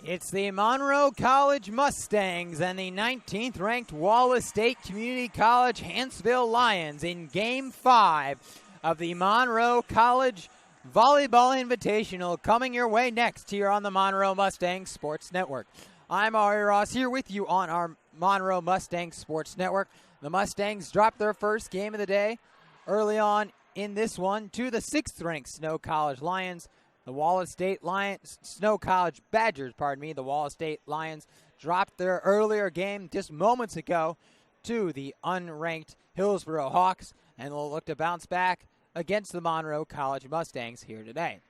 It's the Monroe College Mustangs and the 19th ranked Wallace State Community College Huntsville Lions in Game 5 of the Monroe College Volleyball Invitational, coming your way next here on the Monroe Mustangs Sports Network. I'm Ari Ross here with you on our Monroe Mustangs Sports Network. The Mustangs dropped their first game of the day early on in this one to the 6th ranked Snow College Lions. The Wallace State Lions, Snow College Badgers, the Wallace State Lions dropped their earlier game just moments ago to the unranked Hillsboro Hawks, and will look to bounce back against the Monroe College Mustangs here today.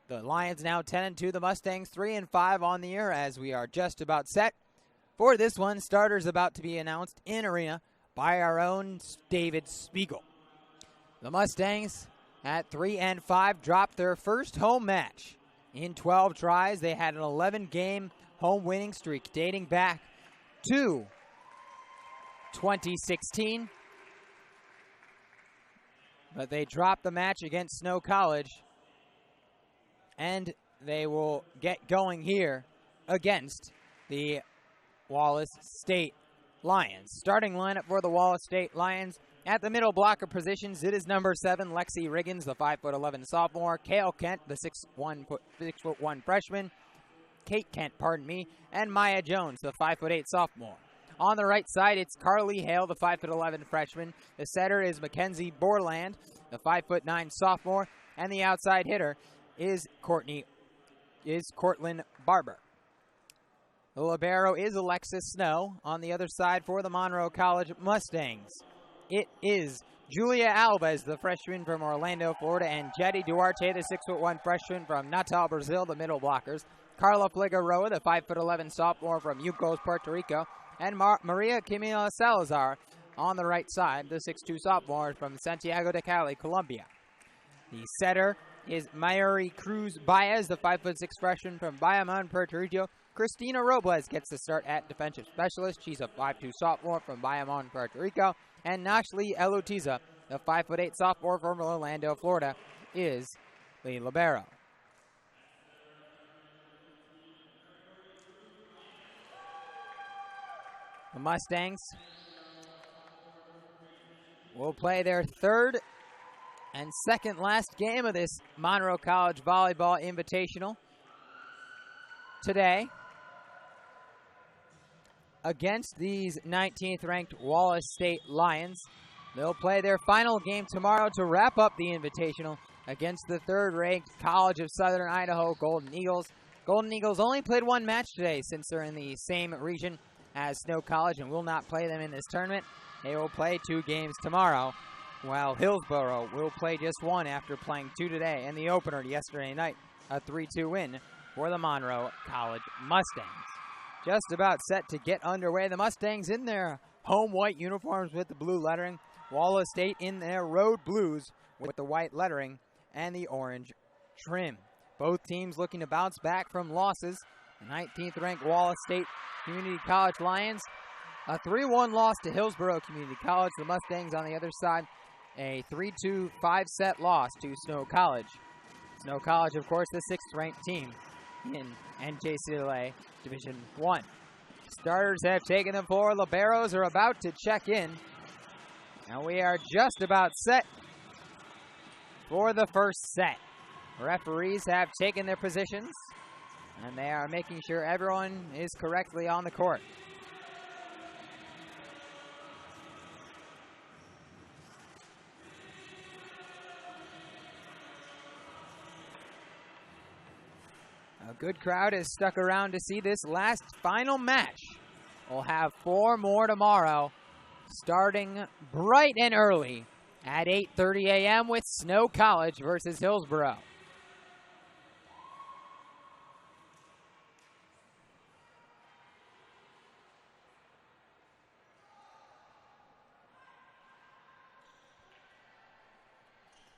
The Lions now 10-2, the Mustangs 3-5 on the year, as we are just about set for this one. Starters about to be announced in arena by our own David Spiegel. The Mustangs at 3-5 dropped their first home match in 12 tries. They had an 11-game home winning streak dating back to 2016. But they dropped the match against Snow College, and they will get going here against the Wallace State Lions. Starting lineup for the Wallace State Lions. At the middle blocker positions, it is number 7, Lexi Riggins, the 5'11" sophomore, Kale Kent, the 6'1" freshman, Kate Kent, and Maya Jones, the 5'8" sophomore. On the right side, it's Carly Hale, the 5'11" freshman. The setter is Mackenzie Borland, the 5'9" sophomore, and the outside hitter is Courtland Barber. The libero is Alexis Snow. On the other side for the Monroe College Mustangs, it is Julia Alves, the freshman from Orlando, Florida, and Jetty Duarte, the 6'1" freshman from Natal, Brazil, the middle blockers. Carla Figueroa, the 5'11" sophomore from Yucos, Puerto Rico, and Maria Camila Salazar on the right side, the 6'2" sophomore from Santiago de Cali, Colombia. The setter is Mayuri Cruz Baez, the 5'6" freshman from Bayamon, Puerto Rico. Christina Robles gets the start at defensive specialist. She's a 5'2" sophomore from Bayamon, Puerto Rico. And Nashli Elutiza, the 5'8" sophomore from Orlando, Florida, is the libero. The Mustangs will play their third and second last game of this Monroe College Volleyball Invitational today against these 19th ranked Wallace State Lions. They'll play their final game tomorrow to wrap up the Invitational against the 3rd ranked College of Southern Idaho Golden Eagles. Golden Eagles only played one match today since they're in the same region as Snow College and will not play them in this tournament. They will play 2 games tomorrow, while Hillsboro will play just one after playing 2 today, and the opener yesterday night, a 3-2 win for the Monroe College Mustangs. Just about set to get underway. The Mustangs in their home white uniforms with the blue lettering. Wallace State in their road blues with the white lettering and the orange trim. Both teams looking to bounce back from losses. The 19th ranked Wallace State Community College Lions, a 3-1 loss to Hillsboro Community College. The Mustangs on the other side, a 3-2 5-set loss to Snow College. Snow College, of course, the 6th ranked team in NJCLA Division I. Starters have taken the floor. Liberos are about to check in. And we are just about set for the first set. Referees have taken their positions, and they are making sure everyone is correctly on the court. A good crowd has stuck around to see this last final match. We'll have 4 more tomorrow, starting bright and early at 8:30 a.m. with Snow College versus Hillsboro.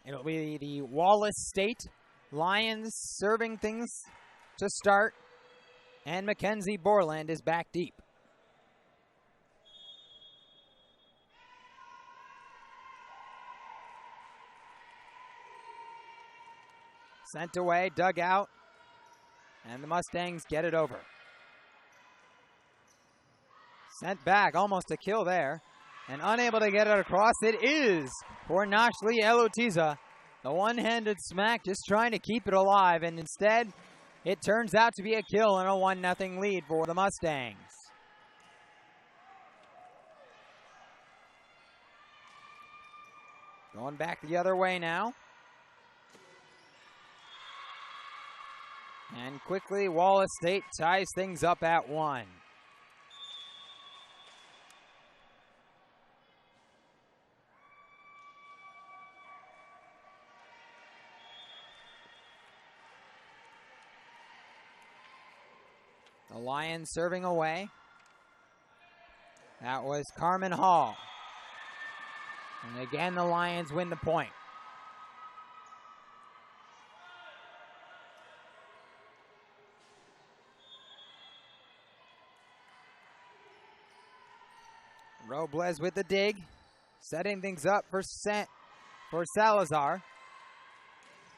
It'll be the Wallace State Lions serving things to start, and Mackenzie Borland is back deep. Sent away, dug out And the Mustangs get it over. Sent back, almost a kill there. And unable to get it across, it is for Noshli Elutiza. The one-handed smack, just trying to keep it alive, and instead, it turns out to be a kill and a 1-0 lead for the Mustangs. Going back the other way now. And quickly, Wallace State ties things up at 1. The Lions serving away. That was Carmen Hall. And again, the Lions win the point. Robles with the dig, setting things up for Salazar.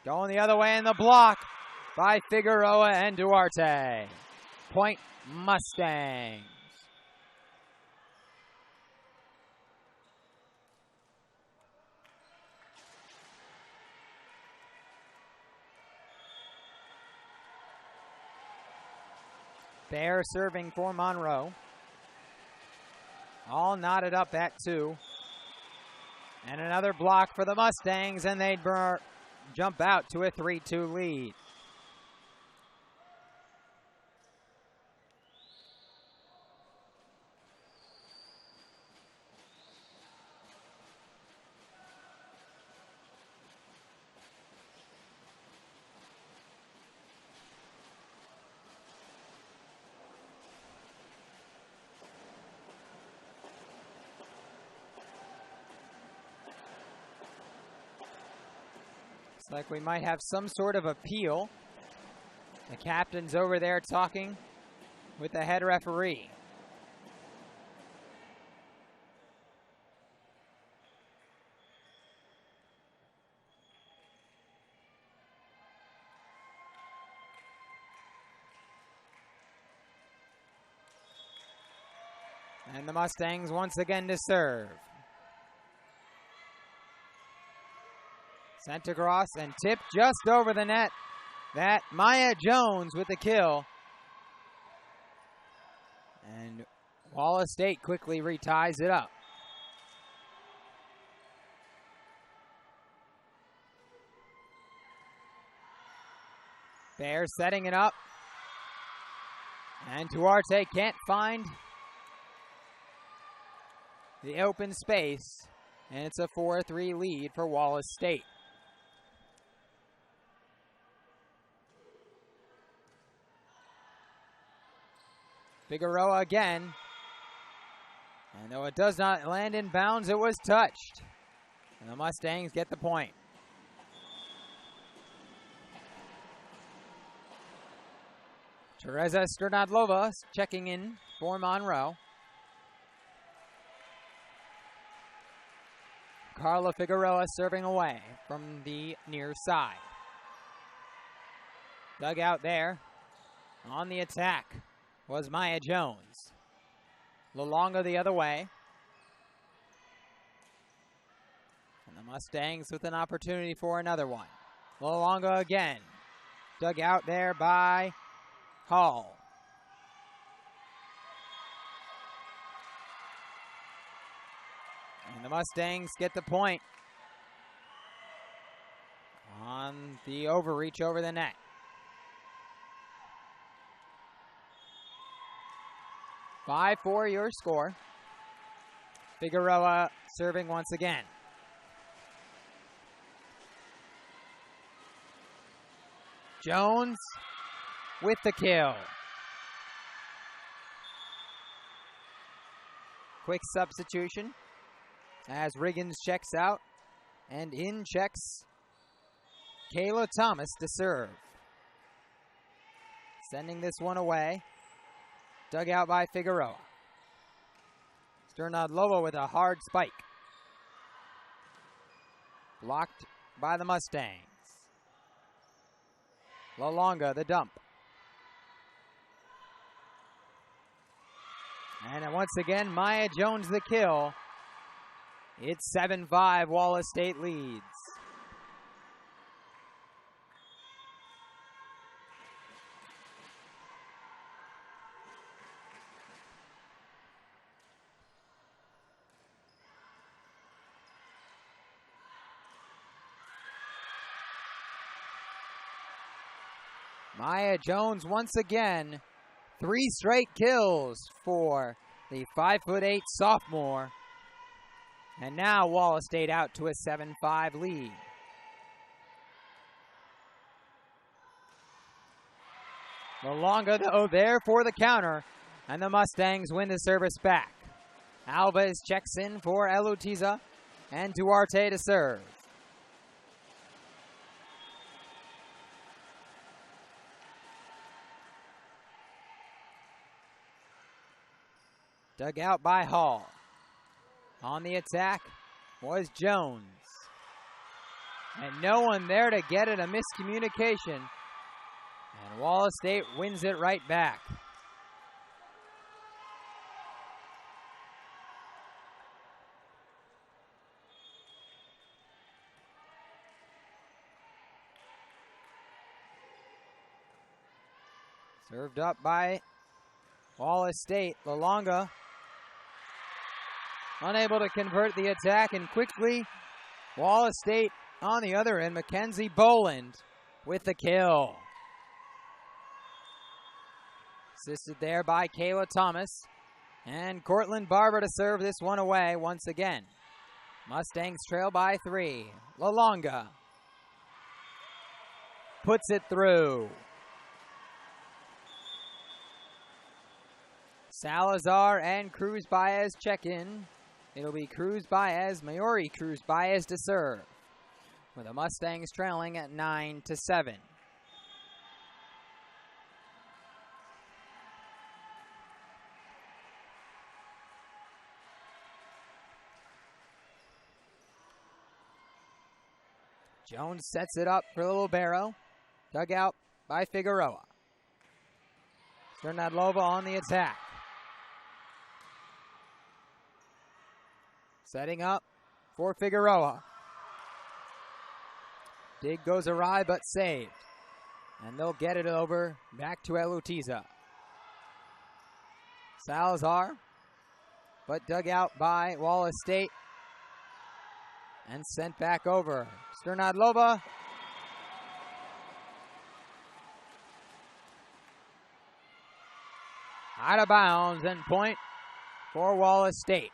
Going the other way in the block by Figueroa and Duarte. Point Mustangs. Bear serving for Monroe. All knotted up at 2. And another block for the Mustangs, and they'd jump out to a 3-2 lead. Like we might have some sort of appeal. The captain's over there talking with the head referee. And the Mustangs once again to serve. Sent across and tipped just over the net. That Maya Jones with the kill. And Wallace State quickly reties it up. Bear setting it up. And Duarte can't find the open space. And it's a 4-3 lead for Wallace State. Figueroa again. And though it does not land in bounds, it was touched. And the Mustangs get the point. Teresa Sternadlova checking in for Monroe. Carla Figueroa serving away from the near side. Dug out there. On the attack was Maya Jones. Lalonga the other way. And the Mustangs with an opportunity for another one. Lalonga again. Dug out there by Hall. And the Mustangs get the point on the overreach over the net. 5-4 your score. Figueroa serving once again. Jones with the kill. Quick substitution as Riggins checks out, and in checks Kayla Thomas to serve. Sending this one away. Dug out by Figueroa. Sternadlova with a hard spike. Blocked by the Mustangs. Lalonga the dump. And once again, Maya Jones the kill. It's 7-5, Wallace State leads. Maya Jones once again, 3 straight kills for the 5'8" sophomore. And now Wallace State out to a 7-5 lead. Malonga, though, there for the counter, and the Mustangs win the service back. Alves checks in for Elutiza, and Duarte to serve. Dug out by Hall. On the attack was Jones. And no one there to get it, a miscommunication. And Wallace State wins it right back. Served up by Wallace State. Lalonga unable to convert the attack, and quickly Wallace State on the other end. Mackenzie Boland with the kill. Assisted there by Kayla Thomas. And Cortland Barber to serve this one away once again. Mustangs trail by 3. Lalonga puts it through. Salazar and Cruz Baez check in. It'll be Cruz Baez, Maori Cruz Baez to serve, with the Mustangs trailing at 9-7. Jones sets it up for the libero. Dug out by Figueroa. Sternadlova on the attack. Setting up for Figueroa. Dig goes awry, but saved. And they'll get it over back to Elutiza. Salazar, but dug out by Wallace State. And sent back over. Sternadlova. Out of bounds, and point for Wallace State.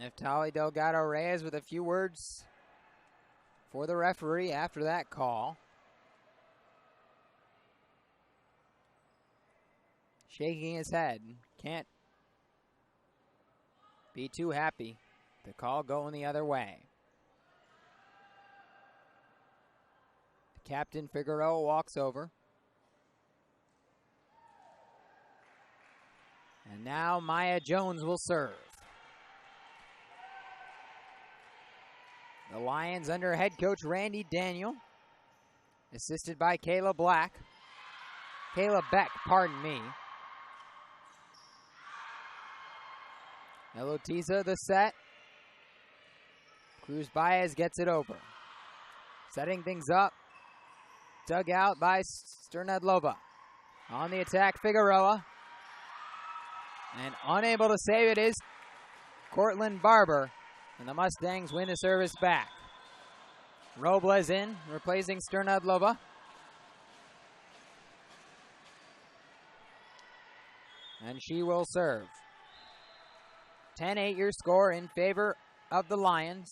Neftali Delgado Reyes with a few words for the referee after that call. Shaking his head. Can't be too happy. The call going the other way. The captain Figueroa walks over. And now Maya Jones will serve. The Lions under head coach Randy Daniel, assisted by Kayla Beck, pardon me. Elutiza the set. Cruz Baez gets it over. Setting things up. Dug out by Sternadlova. On the attack, Figueroa. And unable to save it is Cortland Barber. And the Mustangs win the service back. Robles in, replacing Sternadlova. And she will serve. 10-8 your score in favor of the Lions.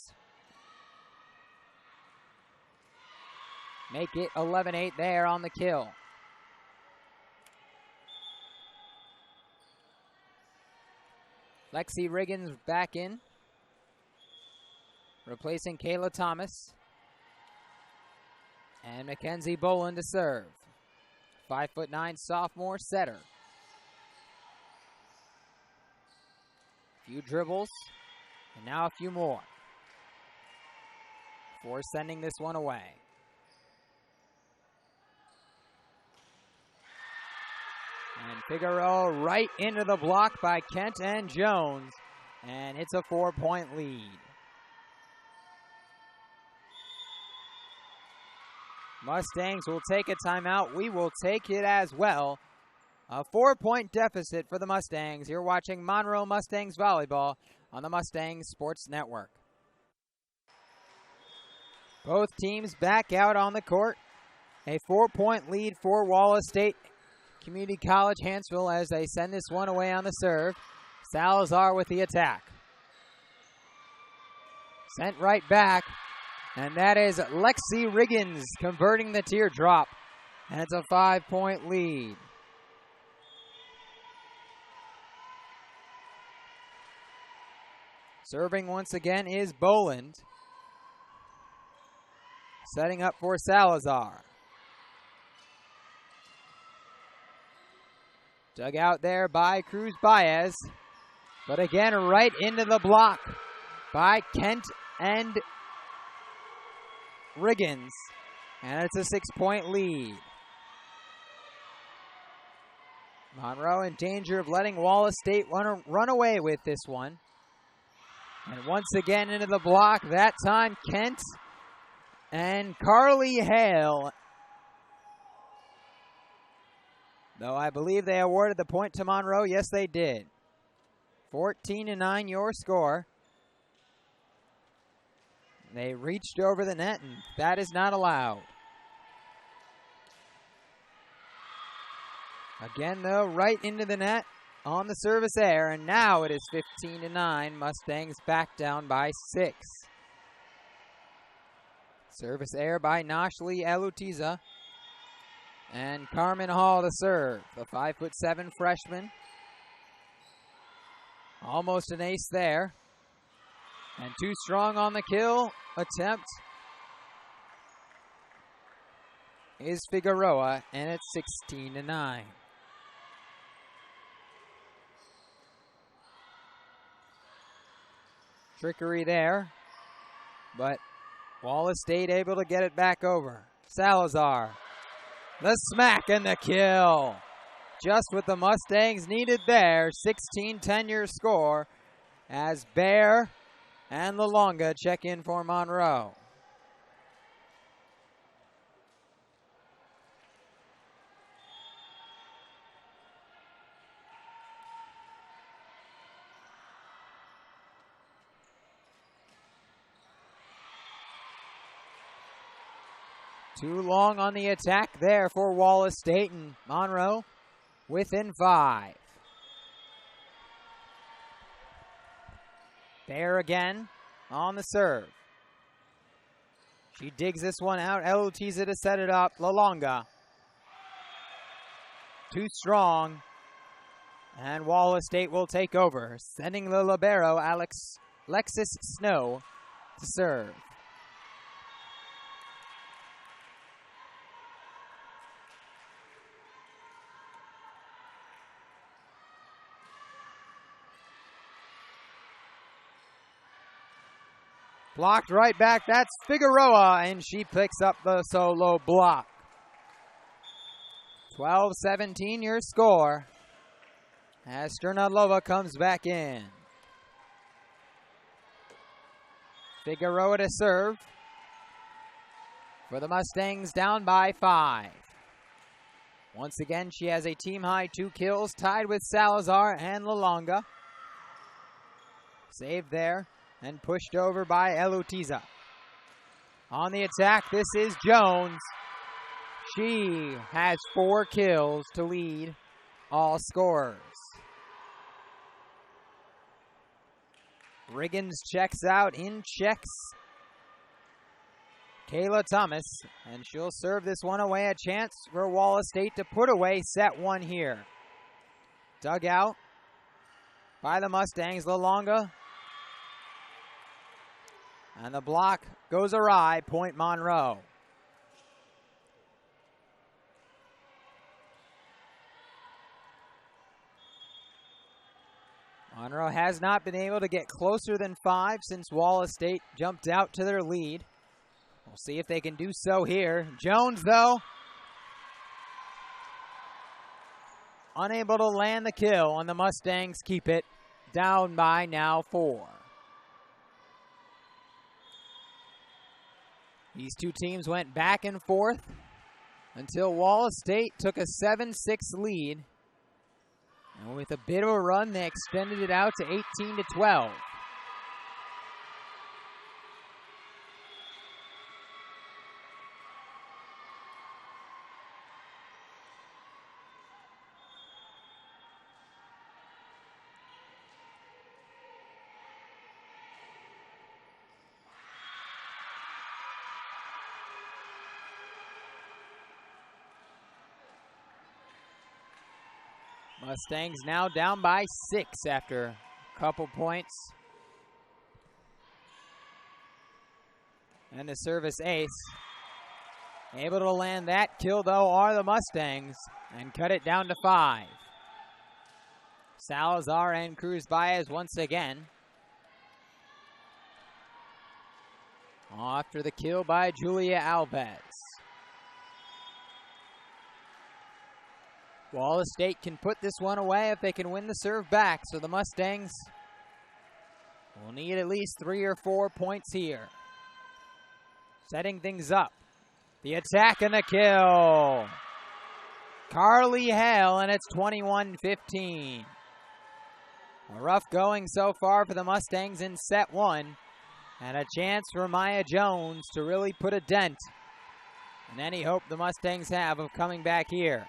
Make it 11-8 there on the kill. Lexi Riggins back in, replacing Kayla Thomas. And Mackenzie Boland to serve. 5'9" sophomore setter. Few dribbles, and now a few more before sending this one away. And Figueroa right into the block by Kent and Jones, and it's a 4-point lead. Mustangs will take a timeout. We will take it as well. A 4-point deficit for the Mustangs. You're watching Monroe Mustangs volleyball on the Mustangs Sports Network. Both teams back out on the court. A 4-point lead for Wallace State Community College Hanceville as they send this one away on the serve. Salazar with the attack. Sent right back. And that is Lexi Riggins converting the teardrop. And it's a 5-point lead. Serving once again is Boland. Setting up for Salazar. Dug out there by Cruz Baez. But again, right into the block by Kent and Riggins. And it's a 6-point lead. Monroe in danger of letting Wallace State run away with this one. And once again into the block, that time Kent and Carly Hale. Though I believe they awarded the point to Monroe. Yes, they did. 14-9 your score. They reached over the net, and that is not allowed. Again, though, right into the net on the service air, and now it is 15-9. Mustangs back down by 6. Service air by Noshli Elutiza. And Carmen Hall to serve, the 5'7" freshman. Almost an ace there. And too strong on the kill attempt is Figueroa, and it's 16-9. Trickery there, but Wallace State able to get it back over. Salazar, the smack and the kill. Just what the Mustangs needed there. 16-10 your score as Bear and LaLonga check in for Monroe. Too long on the attack there for Wallace State, and Monroe within 5. Bear again on the serve. She digs this one out. Elutiza to set it up. LaLonga. Too strong. And Wallace State will take over, sending the libero, Alexis Snow, to serve. Blocked right back. That's Figueroa, and she picks up the solo block. 12-17 your score as Sternadlova comes back in. Figueroa to serve for the Mustangs, down by 5. Once again, she has a team-high 2 kills, tied with Salazar and LaLonga. Saved there. And pushed over by Elutiza. On the attack, this is Jones. She has 4 kills to lead all scorers. Riggins checks out, in checks Kayla Thomas, and she'll serve this one away. A chance for Wallace State to put away set 1 here. Dug out by the Mustangs. LaLonga. And the block goes awry, point Monroe. Monroe has not been able to get closer than 5 since Wallace State jumped out to their lead. We'll see if they can do so here. Jones, though, unable to land the kill, and the Mustangs keep it down by now 4. These two teams went back and forth until Wallace State took a 7-6 lead. And with a bit of a run, they extended it out to 18-12. Mustangs now down by 6 after a couple points. And the service ace. Able to land that kill, though, are the Mustangs, and cut it down to 5. Salazar and Cruz Baez once again. After the kill by Julia Alves. Wallace State can put this one away if they can win the serve back, so the Mustangs will need at least 3 or 4 points here. Setting things up. The attack and the kill. Carly Hale, and it's 21-15. A rough going so far for the Mustangs in set 1, and a chance for Maya Jones to really put a dent in any hope the Mustangs have of coming back here.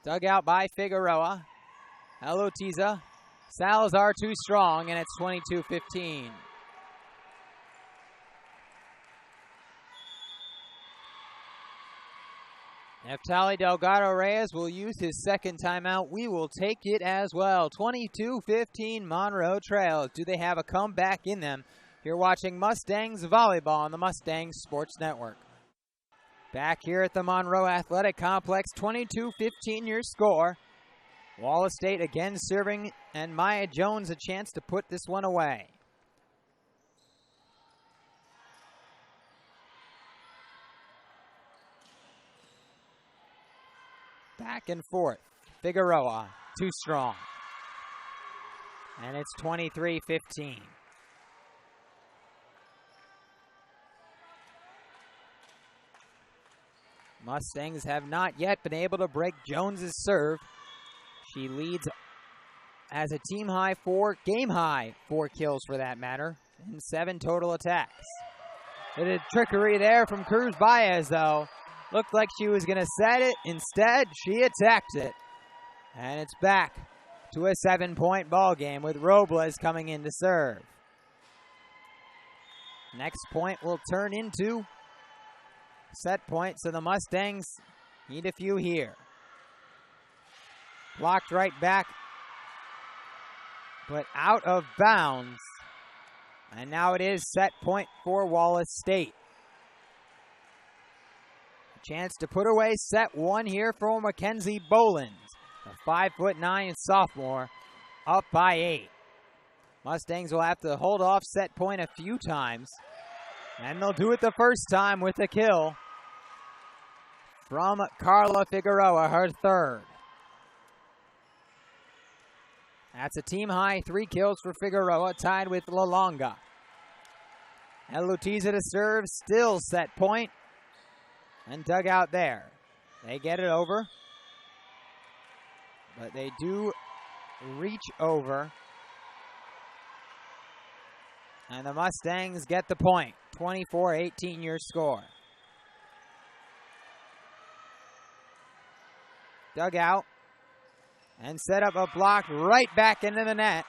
Dug out by Figueroa. Elotiza. Salazar too strong, and it's 22-15. Neftali Delgado Reyes will use his second timeout. We will take it as well. 22-15 Monroe trails. Do they have a comeback in them? You're watching Mustangs volleyball on the Mustangs Sports Network. Back here at the Monroe Athletic Complex, 22-15 your score. Wallace State again serving, and Maya Jones a chance to put this one away. Back and forth. Figueroa, too strong. And it's 23-15. Mustangs have not yet been able to break Jones's serve. She leads as a team high 4, game high 4 kills for that matter, and 7 total attacks. Bit of trickery there from Cruz Baez, though. Looked like she was going to set it. Instead, she attacked it. And it's back to a 7-point ball game with Robles coming in to serve. Next point will turn into set point, so the Mustangs need a few here. Blocked right back, but out of bounds. And now it is set point for Wallace State. A chance to put away set 1 here for Mackenzie Bolins, a 5'9" sophomore, up by 8. Mustangs will have to hold off set point a few times, and they'll do it the first time with a kill from Carla Figueroa, her 3rd. That's a team high 3 kills for Figueroa, tied with Lalonga. Elutiza to serve, still set point, and dug out there. They get it over, but they do reach over. And the Mustangs get the point. 24-18 your score. Dug out and set up a block right back into the net.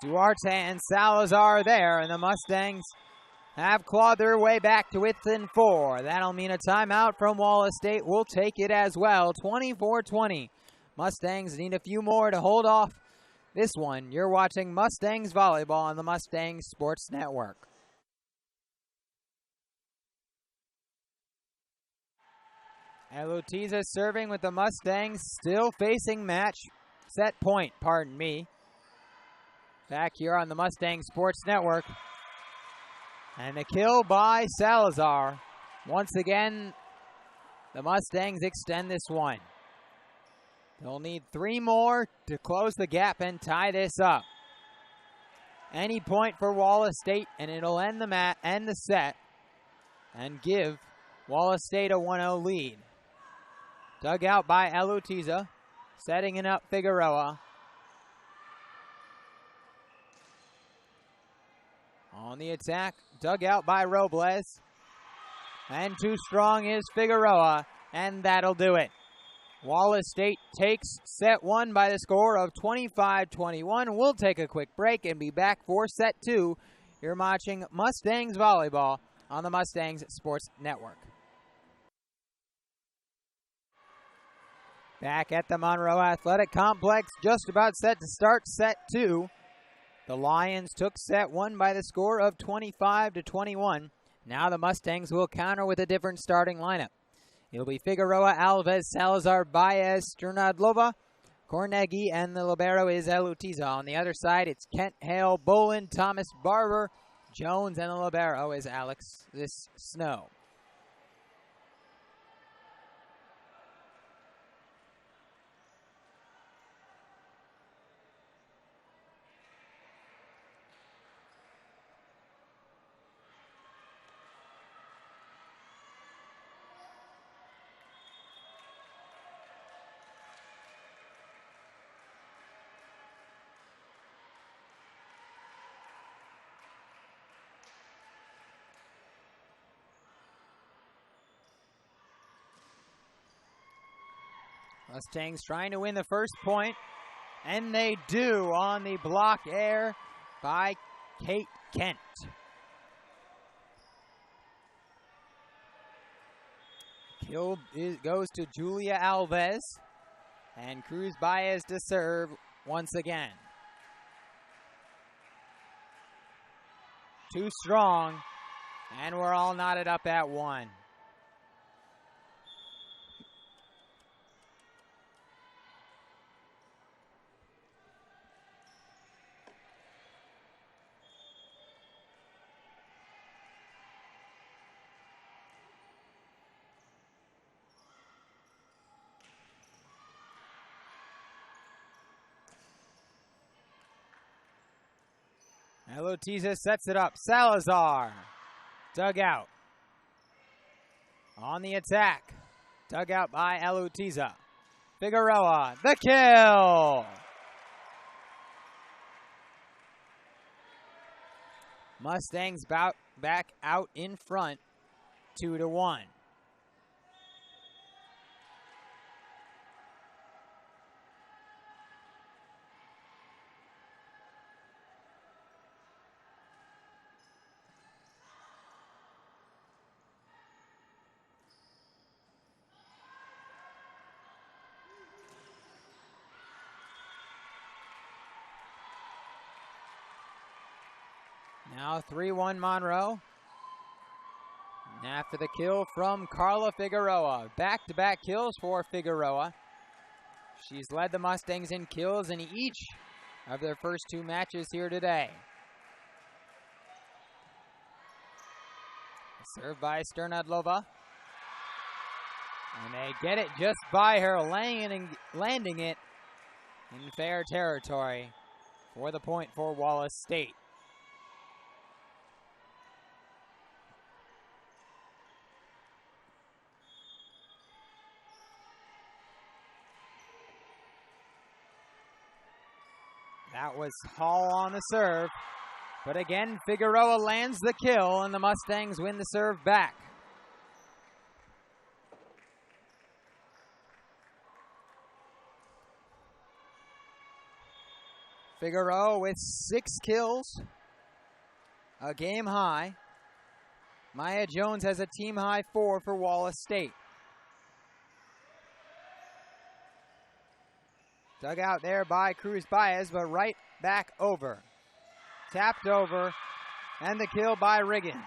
Duarte and Salazar there, and the Mustangs have clawed their way back to within 4. That'll mean a timeout from Wallace State. We'll take it as well. 24-20. Mustangs need a few more to hold off this one. You're watching Mustangs volleyball on the Mustangs Sports Network. Elutiza serving with the Mustangs, still facing set point, pardon me. Back here on the Mustang Sports Network. And the kill by Salazar. Once again, the Mustangs extend this one. They'll need 3 more to close the gap and tie this up. Any point for Wallace State, and it'll end the set and give Wallace State a 1-0 lead. Dug out by Elutiza, setting it up Figueroa. On the attack, dug out by Robles. And too strong is Figueroa, and that'll do it. Wallace State takes set 1 by the score of 25-21. We'll take a quick break and be back for set 2. You're watching Mustangs Volleyball on the Mustangs Sports Network. Back at the Monroe Athletic Complex, just about set to start set 2. The Lions took set 1 by the score of 25-21. Now the Mustangs will counter with a different starting lineup. It'll be Figueroa, Alves, Salazar, Baez, Sternadlova, Cornegi, and the libero is Elutiza. On the other side, it's Kent, Hale, Bolin, Thomas, Barber, Jones, and the libero is Alex Snow. Mustangs trying to win the first point, and they do on the block air by Kate Kent. Kill goes to Julia Alves, and Cruz Baez to serve once again. Too strong, and we're all knotted up at 1. Elutiza sets it up. Salazar. Dug out. On the attack. Dug out by Elutiza. Figueroa. The kill. Mustangs back out in front. 2-1. Now 3-1 Monroe. And after the kill from Carla Figueroa. Back-to-back kills for Figueroa. She's led the Mustangs in kills in each of their first 2 matches here today. Served by Sternadlova. And they get it just by her, landing it in fair territory for the point for Wallace State. That was Hall on the serve. But again, Figueroa lands the kill, and the Mustangs win the serve back. Figueroa with 6 kills, a game high. Maya Jones has a team high 4 for Wallace State. Dug out there by Cruz Baez, but right back over. Tapped over, and the kill by Riggins.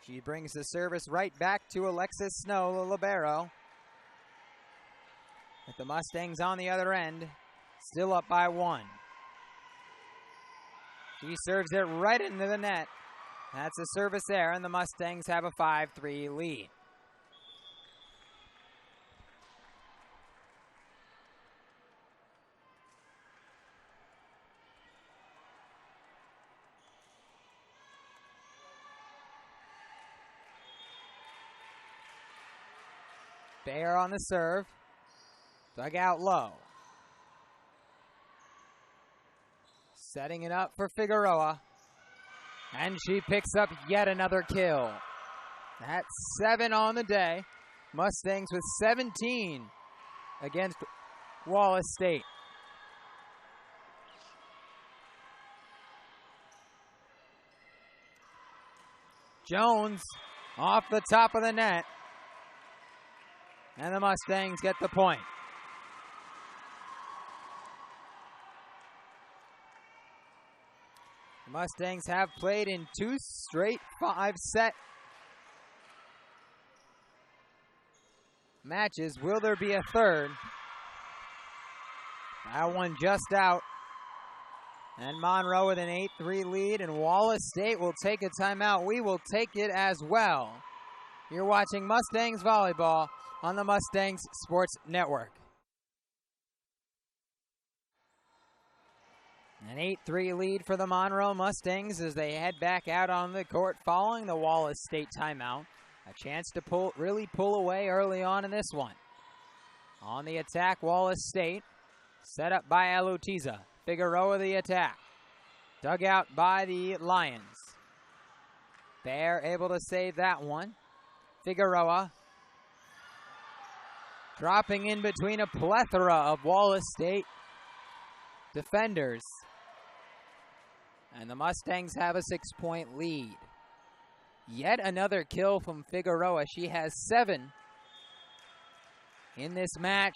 She brings the service right back to Alexis Snow, the libero. With the Mustangs on the other end, still up by 1. She serves it right into the net. That's a service error, and the Mustangs have a 5-3 lead. Bayer on the serve. Dug out low. Setting it up for Figueroa. And she picks up yet another kill. That's 7 on the day. Mustangs with 17 against Wallace State. Jones off the top of the net. And the Mustangs get the point. The Mustangs have played in 2 straight 5-set matches. Will there be a third? That one just out. And Monroe with an 8-3 lead, and Wallace State will take a timeout. We will take it as well. You're watching Mustangs Volleyball on the Mustangs Sports Network. An 8-3 lead for the Monroe Mustangs as they head back out on the court following the Wallace State timeout. A chance to really pull away early on in this one. On the attack, Wallace State. Set up by Alutiza. Figueroa the attack. Dug out by the Lions. Bear able to save that one. Figueroa dropping in between a plethora of Wallace State defenders. And the Mustangs have a 6-point lead. Yet another kill from Figueroa. She has 7 in this match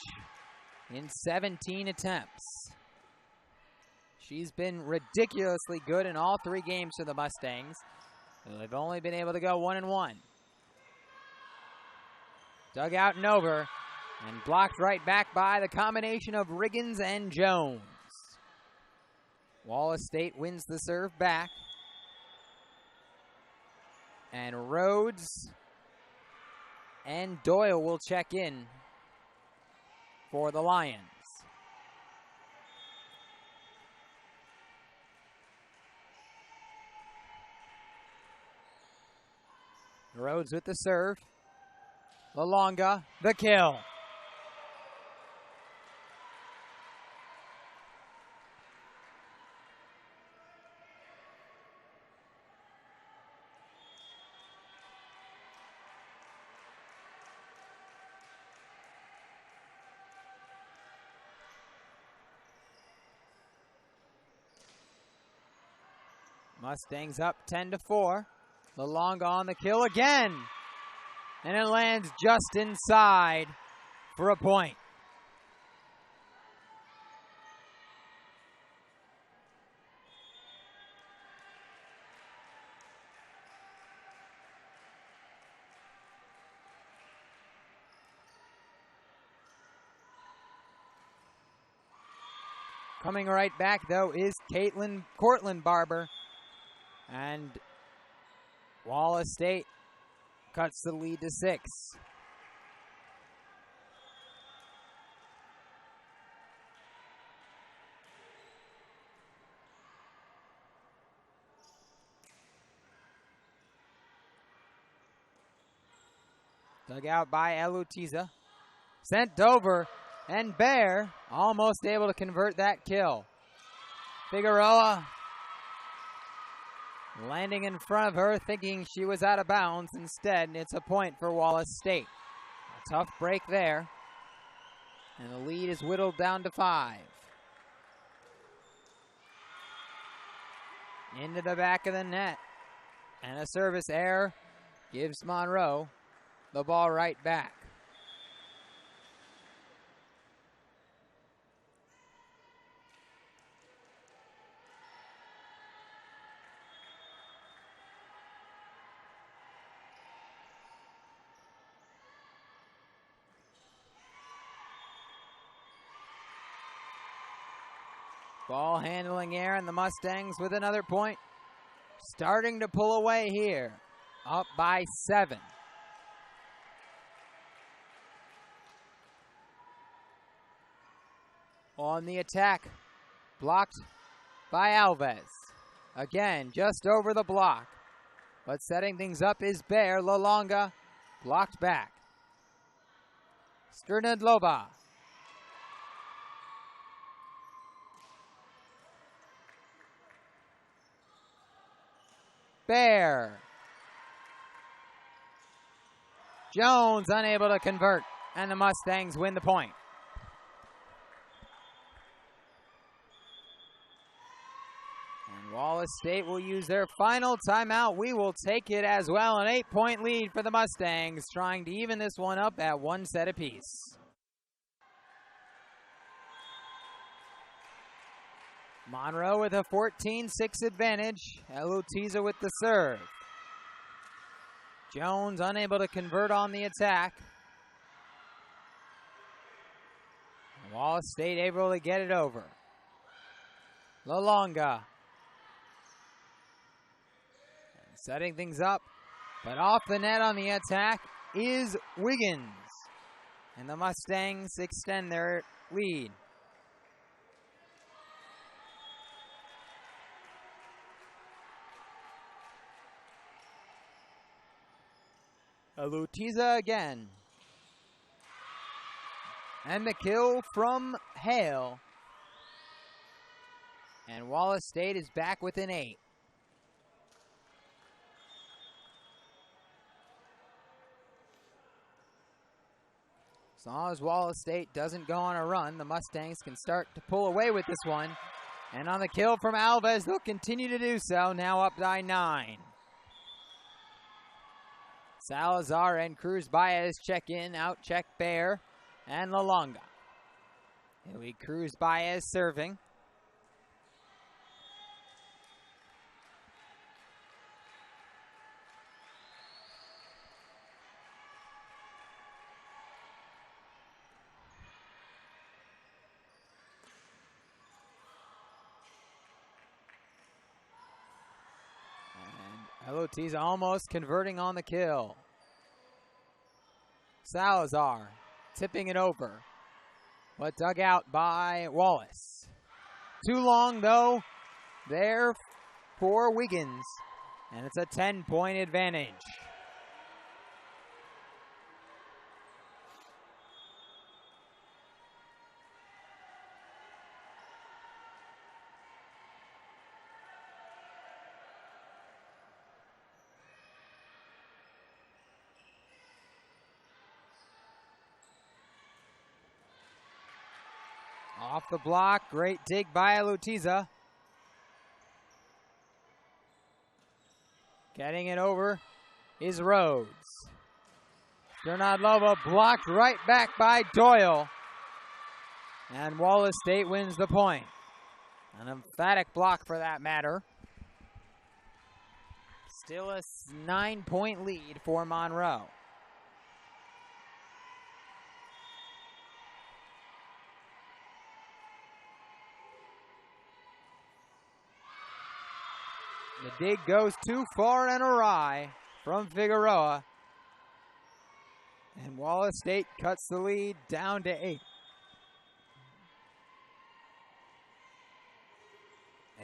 in 17 attempts. She's been ridiculously good in all 3 games for the Mustangs. They've only been able to go 1-1. Dug out and over, and blocked right back by the combination of Riggins and Jones. Wallace State wins the serve back. And Rhodes and Doyle will check in for the Lions. Rhodes with the serve. LaLonga, the kill. Mustangs up 10-4. LaLonga on the kill again. And it lands just inside for a point. Coming right back, though, is Cortland Barber. And Wallace State cuts the lead to 6. Dug out by Alutiza. Sent over, and Bear almost able to convert that kill. Figueroa landing in front of her, thinking she was out of bounds. Instead, it's a point for Wallace State. A tough break there. And the lead is whittled down to 5. Into the back of the net. And a service error gives Monroe the ball right back. Ball handling air, and the Mustangs with another point. Starting to pull away here. Up by 7. On the attack. Blocked by Alves. Again, just over the block. But setting things up is Bear. Lalonga blocked back. Sternadlova. Bear. Jones unable to convert, and the Mustangs win the point. And Wallace State will use their final timeout. We will take it as well. An 8-point lead for the Mustangs, trying to even this one up at 1 set apiece. Monroe with a 14-6 advantage. Elutiza with the serve. Jones unable to convert on the attack. Wallace State able to get it over. Lalonga. And setting things up, but off the net on the attack is Wiggins. And the Mustangs extend their lead. Elutiza again. And the kill from Hale. And Wallace State is back within 8. As long as Wallace State doesn't go on a run, the Mustangs can start to pull away with this one. And on the kill from Alves, they'll continue to do so, now up by 9. Salazar and Cruz Baez check in, out check Bear and Lalonga. It'll be Cruz Baez serving. Elutiza almost converting on the kill. Salazar tipping it over, but dug out by Wallace. Too long, though, there for Wiggins, and it's a 10-point advantage. Off the block, great dig by Elutiza. Getting it over is Rhodes. Sternadlova blocked right back by Doyle. And Wallace State wins the point. An emphatic block for that matter. Still a 9-point lead for Monroe. The dig goes too far and awry from Figueroa. And Wallace State cuts the lead down to 8.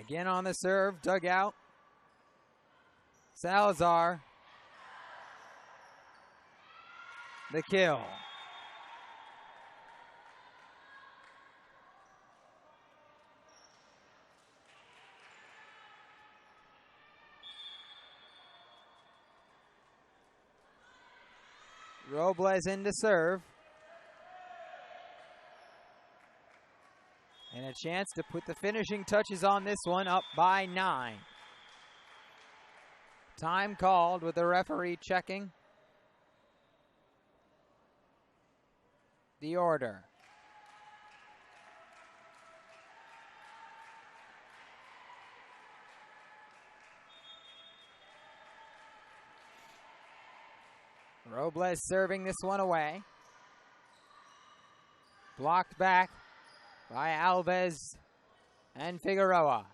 Again on the serve, dug out. Salazar. The kill. Robles in to serve. And a chance to put the finishing touches on this one, up by 9. Time called with the referee checking the order. Robles serving this one away. Blocked back by Alves and Figueroa.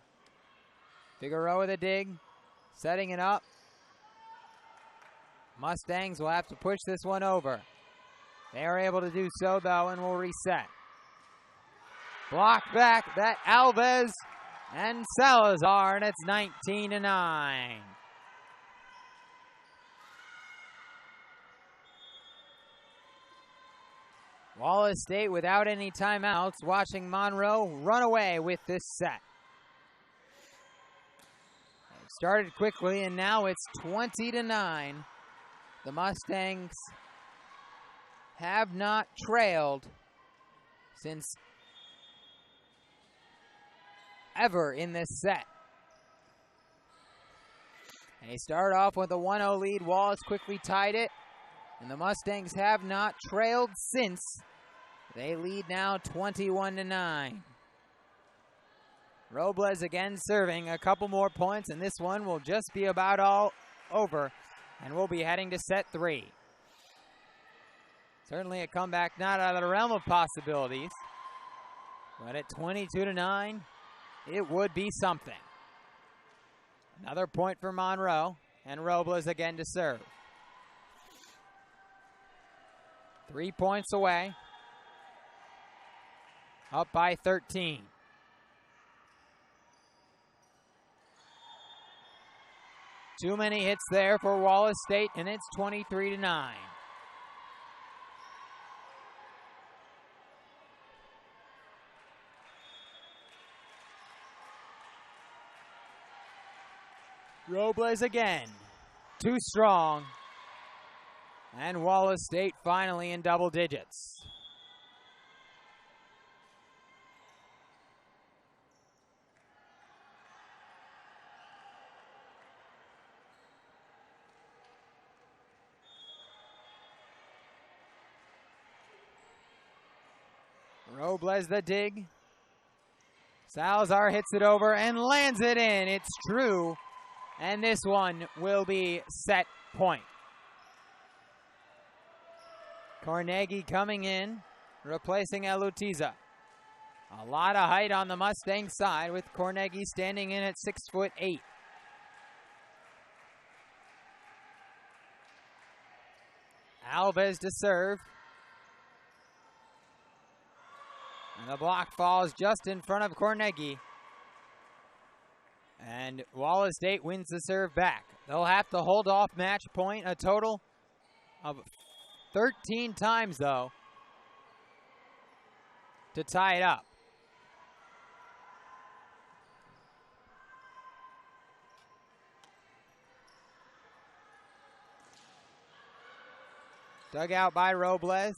Figueroa the dig, setting it up. Mustangs will have to push this one over. They are able to do so, though, and will reset. Block back, that Alves and Salazar, and it's 19-9. Wallace State without any timeouts, watching Monroe run away with this set. It started quickly, and now it's 20-9. The Mustangs have not trailed since ever in this set. They start off with a 1-0 lead. Wallace quickly tied it, and the Mustangs have not trailed since. They lead now 21-9. Robles again serving a couple more points, and this one will just be about all over, and we'll be heading to set 3. Certainly a comeback not out of the realm of possibilities, but at 22-9, it would be something. Another point for Monroe, and Robles again to serve. 3 points away. Up by 13. Too many hits there for Wallace State, and it's 23-9. Robles again, too strong, and Wallace State finally in double digits. Robles the dig. Salazar hits it over and lands it in. It's true. And this one will be set point. Carnegie coming in, replacing Elutiza. A lot of height on the Mustang side with Carnegie standing in at 6'8". Alves to serve. And the block falls just in front of Carnegie. And Wallace State wins the serve back. They'll have to hold off match point a total of 13 times, though, to tie it up. Dug out by Robles.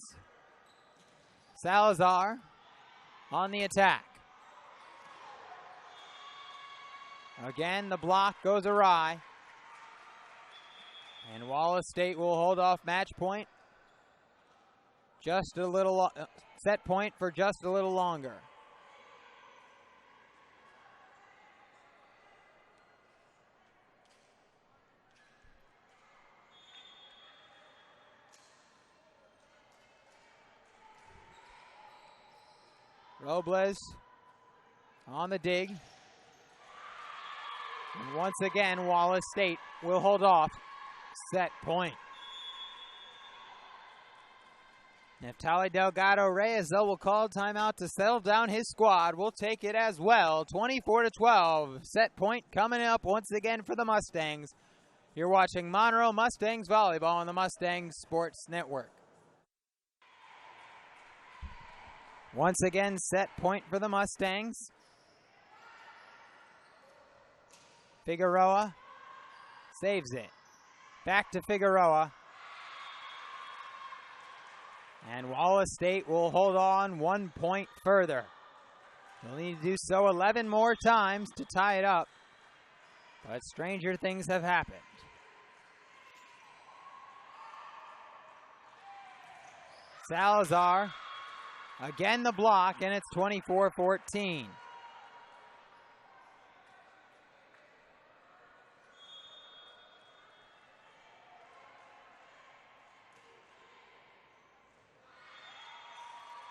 Salazar on the attack. Again, the block goes awry. And Wallace State will hold off match point. Just a little, set point for just a little longer. Robles on the dig. And once again, Wallace State will hold off. Set point. Neftali Delgado Reyes, though, will call timeout to settle down his squad. We'll take it as well. 24-12. Set point coming up once again for the Mustangs. You're watching Monroe Mustangs Volleyball on the Mustangs Sports Network. Once again, set point for the Mustangs. Figueroa saves it. Back to Figueroa. And Wallace State will hold on 1 point further. They'll need to do so 11 more times to tie it up. But stranger things have happened. Salazar. Again the block, and it's 24-14.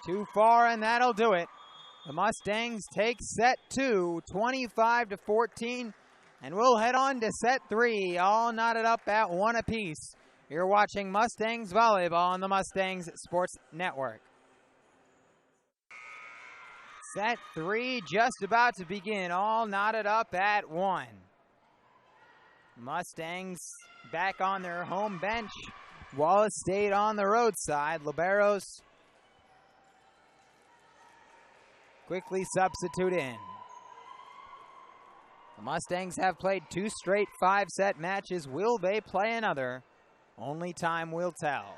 Too far, and that'll do it. The Mustangs take set 2, 25-14, and we'll head on to set 3, all knotted up at 1 apiece. You're watching Mustangs Volleyball on the Mustangs Sports Network. Set 3 just about to begin, all knotted up at 1. Mustangs back on their home bench. Wallace State on the road side. Liberos quickly substitute in. The Mustangs have played 2 straight 5-set matches. Will they play another? Only time will tell.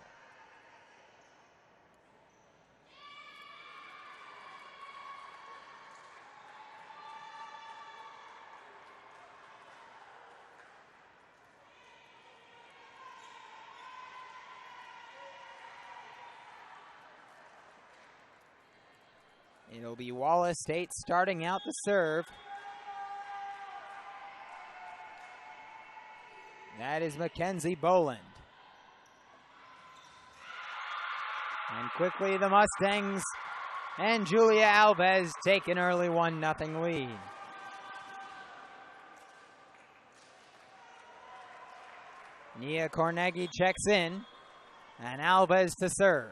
It'll be Wallace State starting out the serve. That is Mackenzie Boland. And quickly the Mustangs and Julia Alves take an early 1-0 lead. Nia Corneghi checks in, and Alves to serve.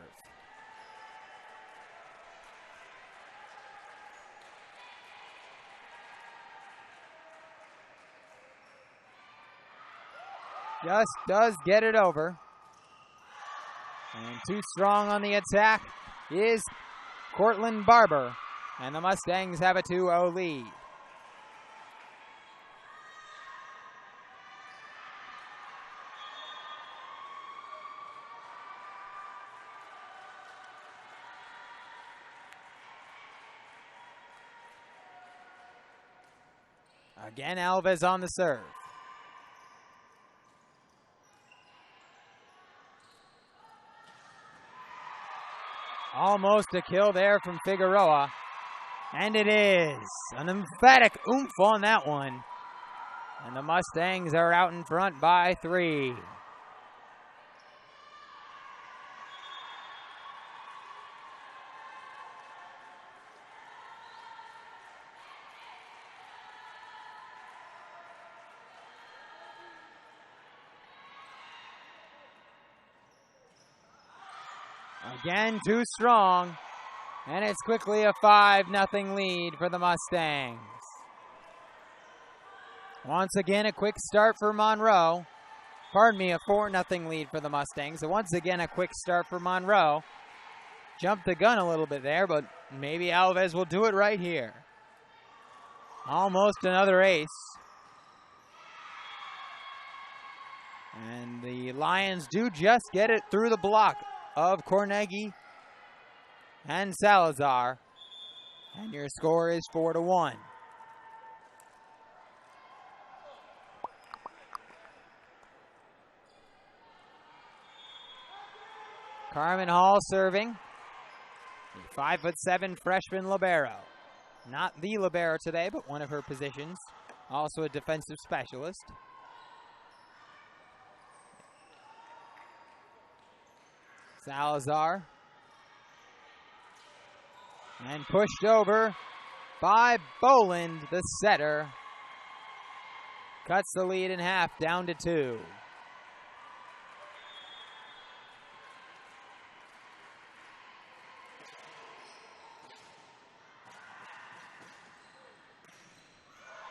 Just does get it over. And too strong on the attack is Cortland Barber. And the Mustangs have a 2-0 lead. Again, Alves on the serve. Almost a kill there from Figueroa. And it is an emphatic oomph on that one. And the Mustangs are out in front by 3. Again, too strong, and it's quickly a 5-0 lead for the Mustangs. Once again, a quick start for Monroe. Pardon me, a 4-0 lead for the Mustangs. So once again, a quick start for Monroe. Jumped the gun a little bit there, but maybe Alves will do it right here. Almost another ace. And the Lions do just get it through the block of Corneghi and Salazar. And your score is 4-1. Carmen Hall serving. The 5'7" freshman libero. Not the libero today, but one of her positions. Also a defensive specialist. Salazar. And pushed over by Boland, the setter. Cuts the lead in half, down to 2.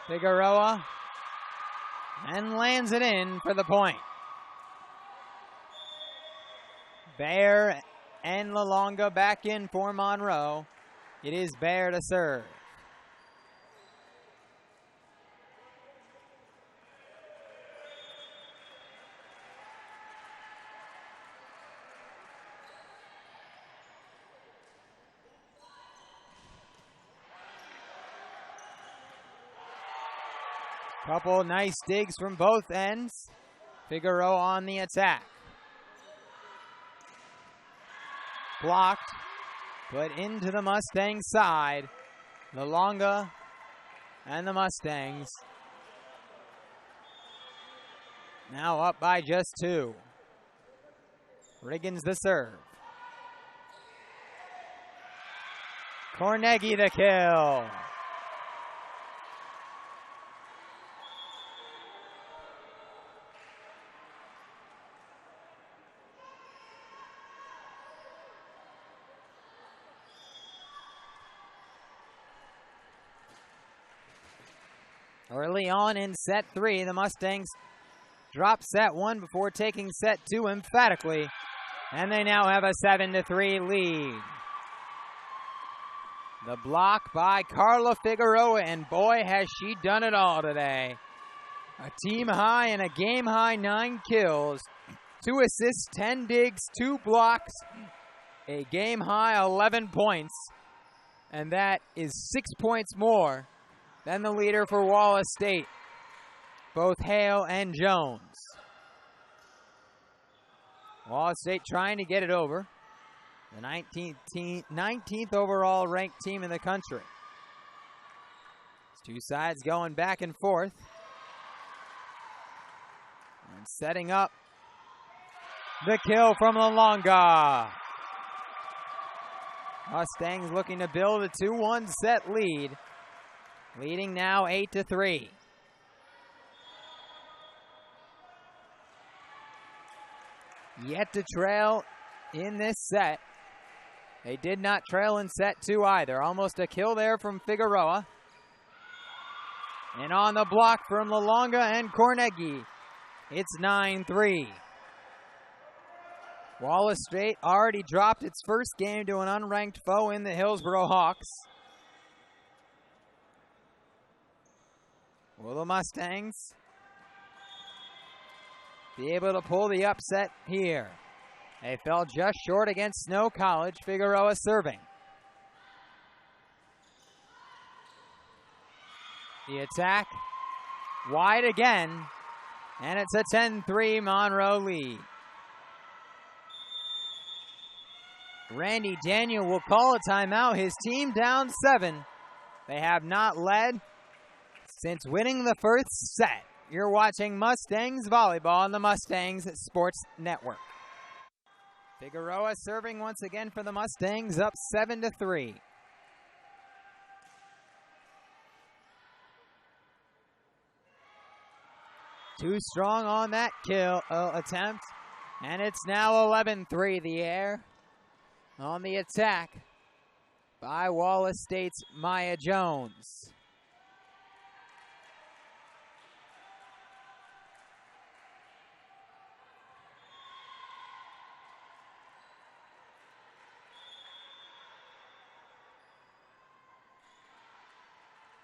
Figueroa. And lands it in for the point. Baer and LaLonga back in for Monroe. It is Baer to serve. Couple nice digs from both ends. Figueroa on the attack. Blocked, but into the Mustang side. LaLonga and the Mustangs now up by just 2. Riggins the serve. Carnegie the kill. Early on in set 3, the Mustangs drop set 1 before taking set 2 emphatically, and they now have a 7-3 lead. The block by Carla Figueroa, and boy, has she done it all today. A team high and a game high 9 kills, 2 assists, 10 digs, 2 blocks, a game high 11 points, and that is 6 points more than the leader for Wallace State, both Hale and Jones. Wallace State trying to get it over. The 19th overall ranked team in the country. It's two sides going back and forth. And setting up the kill from LaLonga. Mustangs looking to build a 2-1 set lead. Leading now 8-3. Yet to trail in this set. They did not trail in set 2 either. Almost a kill there from Figueroa. And on the block from LaLonga and Carnegie, it's 9-3. Wallace State already dropped its first game to an unranked foe in the Hillsboro Hawks. Will the Mustangs be able to pull the upset here? They fell just short against Snow College. Figueroa serving. The attack wide again, and it's a 10-3 Monroe lead. Randy Daniel will call a timeout. His team down 7. They have not led since winning the first set. You're watching Mustangs volleyball on the Mustangs Sports Network. Figueroa serving once again for the Mustangs, up 7-3. Too strong on that kill attempt, and it's now 11-3. The air on the attack by Wallace State's Maya Jones.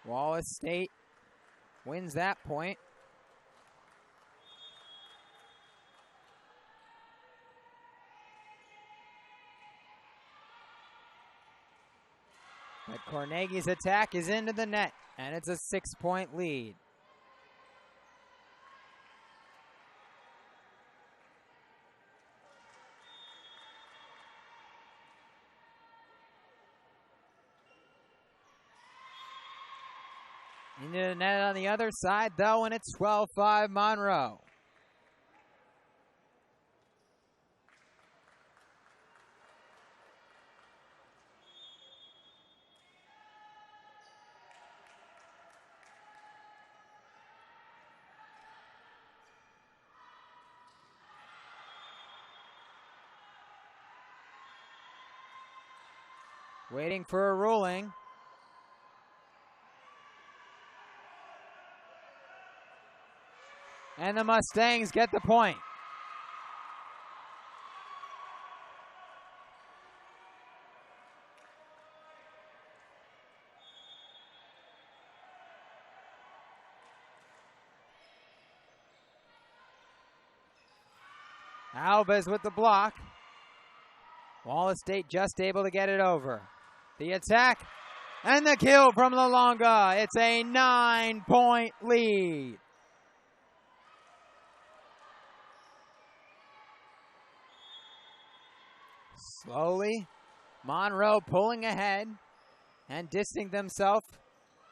Wallace State wins that point. But Carnegie's attack is into the net, and it's a 6-point lead. Into the net on the other side, though, and it's 12-5 Monroe. Waiting for a ruling. And the Mustangs get the point. Alves with the block. Wallace State just able to get it over. The attack and the kill from LaLonga. It's a 9-point lead. Slowly, Monroe pulling ahead and distancing themselves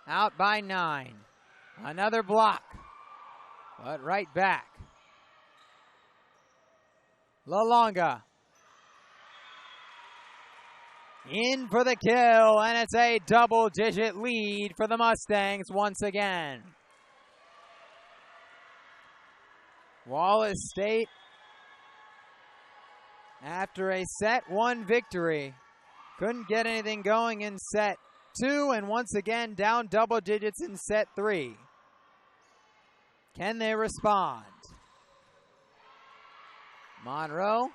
out by 9. Another block, but right back. LaLonga in for the kill, and it's a double-digit lead for the Mustangs once again. Wallace State, after a set 1 victory, couldn't get anything going in set 2, and once again down double digits in set 3. Can they respond? Monroe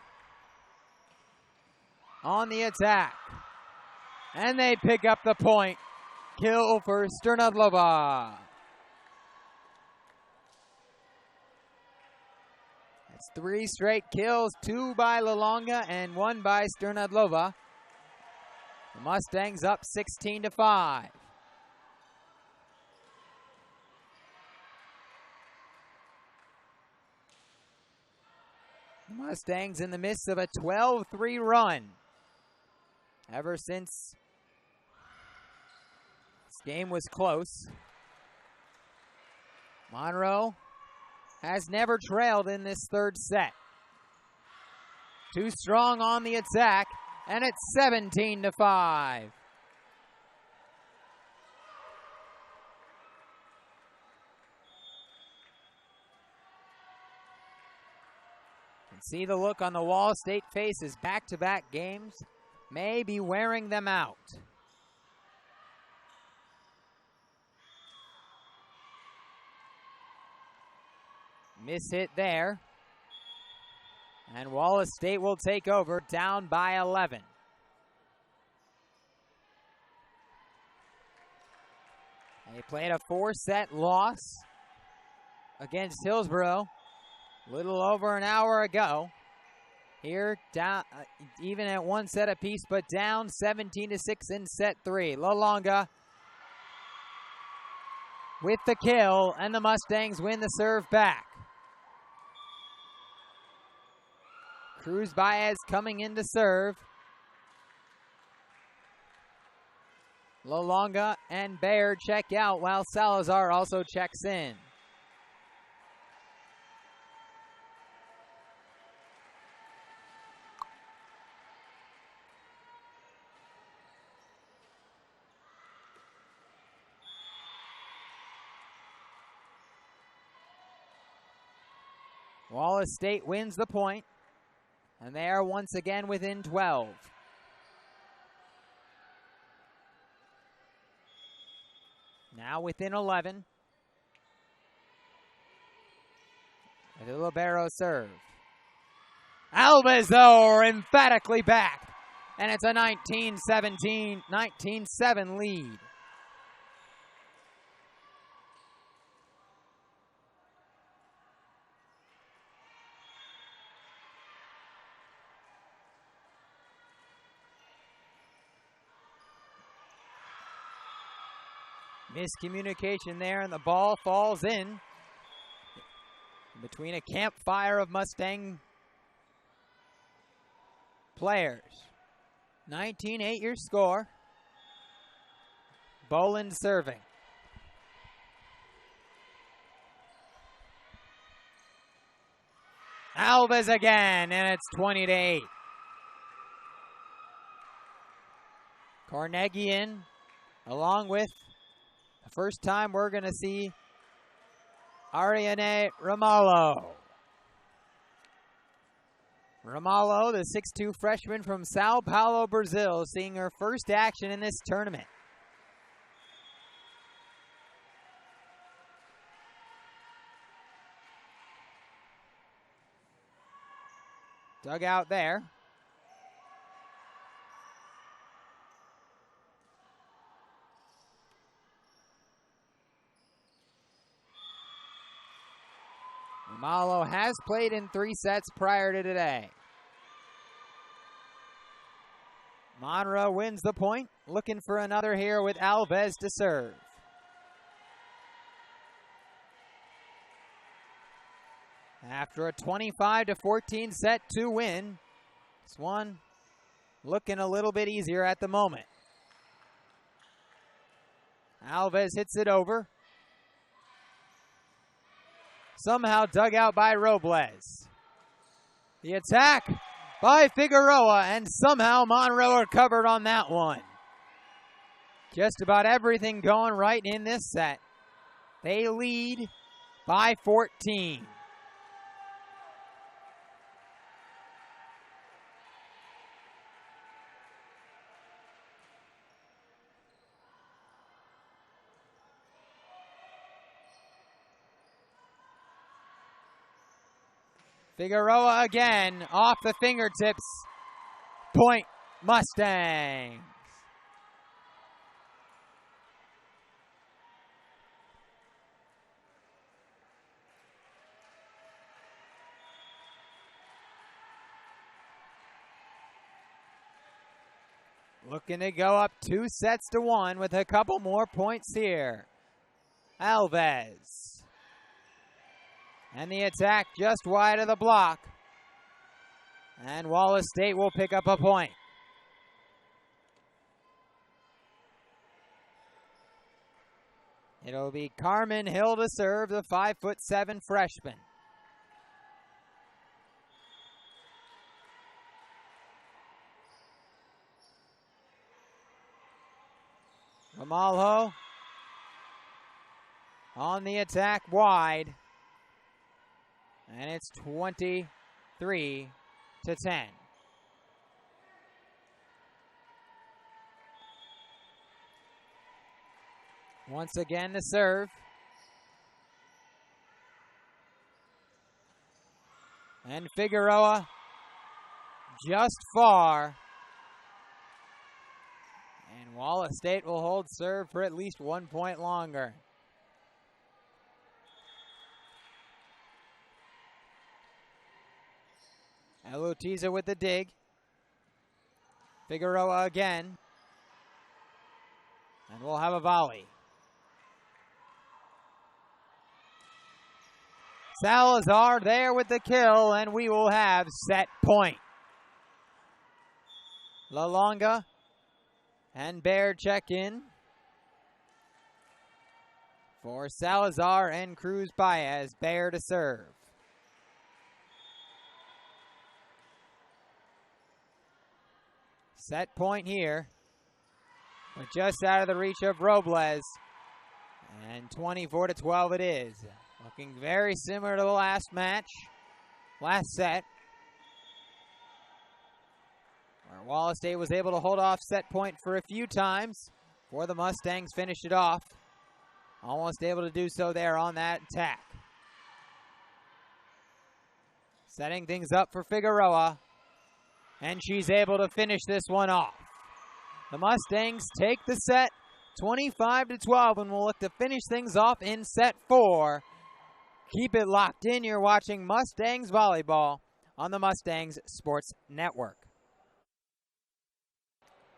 on the attack, and they pick up the point. Kill for Sternadlova. That's 3 straight kills, 2 by Lalonga and 1 by Sternadlova. The Mustangs up 16-5. The Mustangs in the midst of a 12-3 run. Ever since this game was close, Monroe has never trailed in this third set. Too strong on the attack, and it's 17-5. See the look on the Wallace State faces. Back-to-back games may be wearing them out. Miss hit there. And Wallace State will take over, down by 11. They played a 4-set loss against Hillsborough a little over an hour ago. Here, down even at 1 set apiece, but down 17-6 in set 3. Lalonga with the kill, and the Mustangs win the serve back. Cruz Baez coming in to serve. Lalonga and Baird check out, while Salazar also checks in. Wallace State wins the point, and they are once again within 12. Now within 11. And the libero serve. Alves, though, emphatically back, and it's a 19-7 lead. Miscommunication there, and the ball falls in between a campfire of Mustang players. 19-8 your score. Boland serving. Alves again, and it's 20-8. Carnegie in, along with the first time we're going to see Ariane Ramalho. Ramalho, the 6'2 freshman from Sao Paulo, Brazil, seeing her first action in this tournament. Dug out there. Ramalho has played in 3 sets prior to today. Monroe wins the point, looking for another here with Alves to serve. After a 25-14 set 2 win, this one looking a little bit easier at the moment. Alves hits it over. Somehow dug out by Robles. The attack, by Figueroa, and somehow Monroe recovered on that one. Just about everything going right in this set. They lead by 14. Figueroa again, off the fingertips. Point Mustangs. Looking to go up 2-1 with a couple more points here. Alves. And the attack just wide of the block. And Wallace State will pick up a point. It'll be Carmen Hill to serve, the 5'7" freshman. Ramalho on the attack wide. And it's 23-10. Once again, the serve. And Figueroa just far. And Wallace State will hold serve for at least 1 point longer. Elutiza with the dig. Figueroa again. And we'll have a volley. Salazar there with the kill, and we will have set point. La Longa and Baird check in for Salazar and Cruz Baez. Baird to serve. Set point here, but just out of the reach of Robles. And 24-12 it is. Looking very similar to the last match, last set, where Wallace State was able to hold off set point for a few times before the Mustangs finished it off. Almost able to do so there on that attack. Setting things up for Figueroa, and she's able to finish this one off. The Mustangs take the set 25-12, and we'll look to finish things off in set 4. Keep it locked in. You're watching Mustangs Volleyball on the Mustangs Sports Network.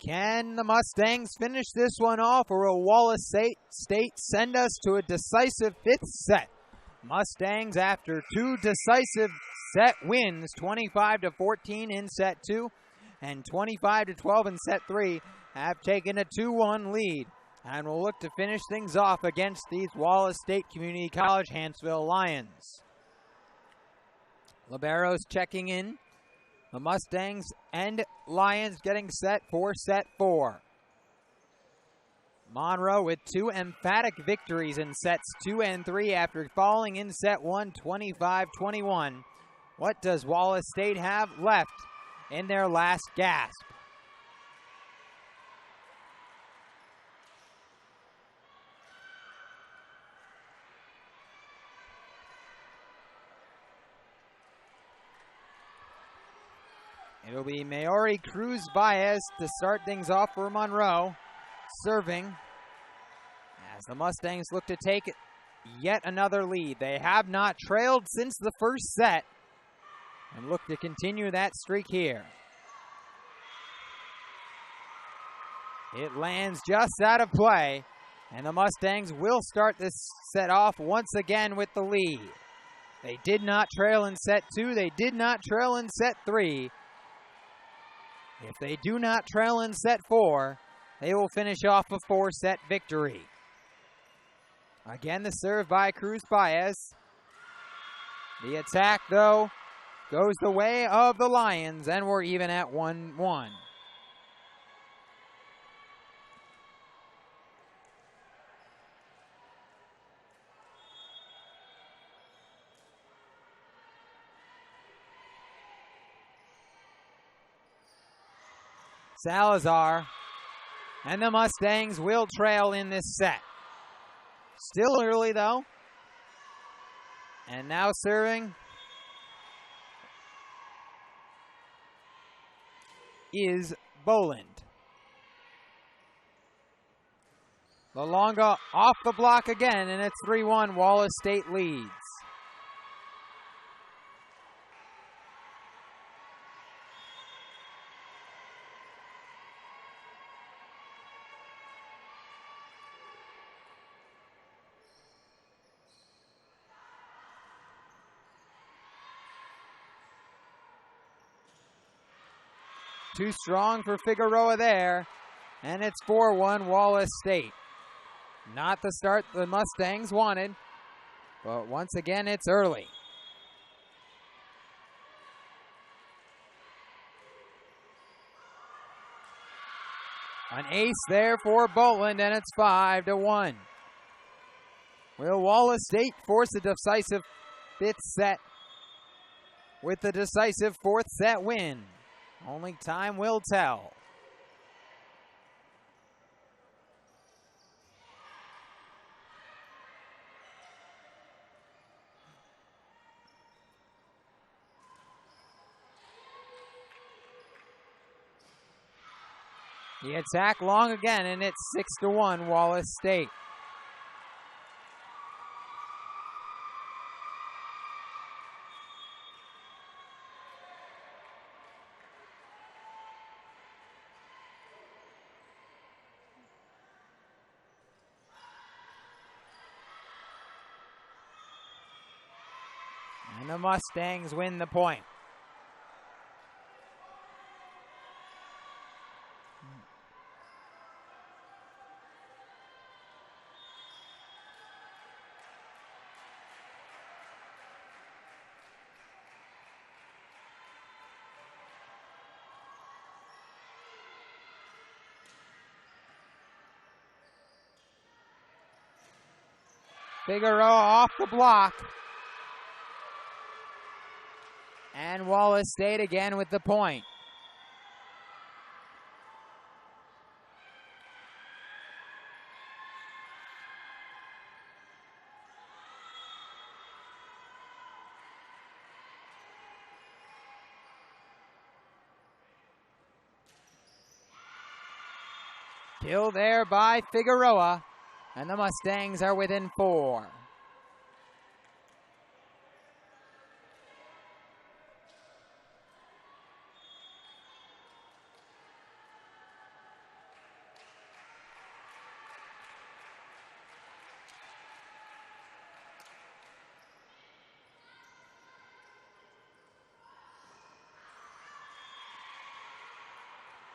Can the Mustangs finish this one off, or will Wallace State send us to a decisive 5th set? Mustangs, after 2 decisive set wins, 25-14 in set 2 and 25-12 in set 3, have taken a 2-1 lead. And we'll look to finish things off against these Wallace State Community College Hanceville Lions. Liberos checking in. The Mustangs and Lions getting set for set 4. Monroe with 2 emphatic victories in sets 2 and 3 after falling in set 1 25-21. What does Wallace State have left in their last gasp? It'll be Maori Cruz Baez to start things off for Monroe, serving as the Mustangs look to take yet another lead. They have not trailed since the first set and look to continue that streak here. It lands just out of play, and the Mustangs will start this set off once again with the lead. They did not trail in set 2. They did not trail in set 3. If they do not trail in set 4, they will finish off a 4-set victory. Again, the serve by Cruz Baez. The attack, though, goes the way of the Lions, and we're even at 1-1. Salazar, and the Mustangs will trail in this set. Still early though. And now serving is Boland. Lalonga off the block again, and it's 3-1. Wallace State leads. Too strong for Figueroa there, and it's 4-1 Wallace State. Not the start the Mustangs wanted, but once again it's early. An ace there for Boland, and it's 5-1. Will Wallace State force a decisive fifth set with the decisive fourth set win? Only time will tell. The attack long again, and it's 6-1 Wallace State. And the Mustangs win the point. Figueroa off the block. And Wallace State again with the point. Kill there by Figueroa, and the Mustangs are within 4.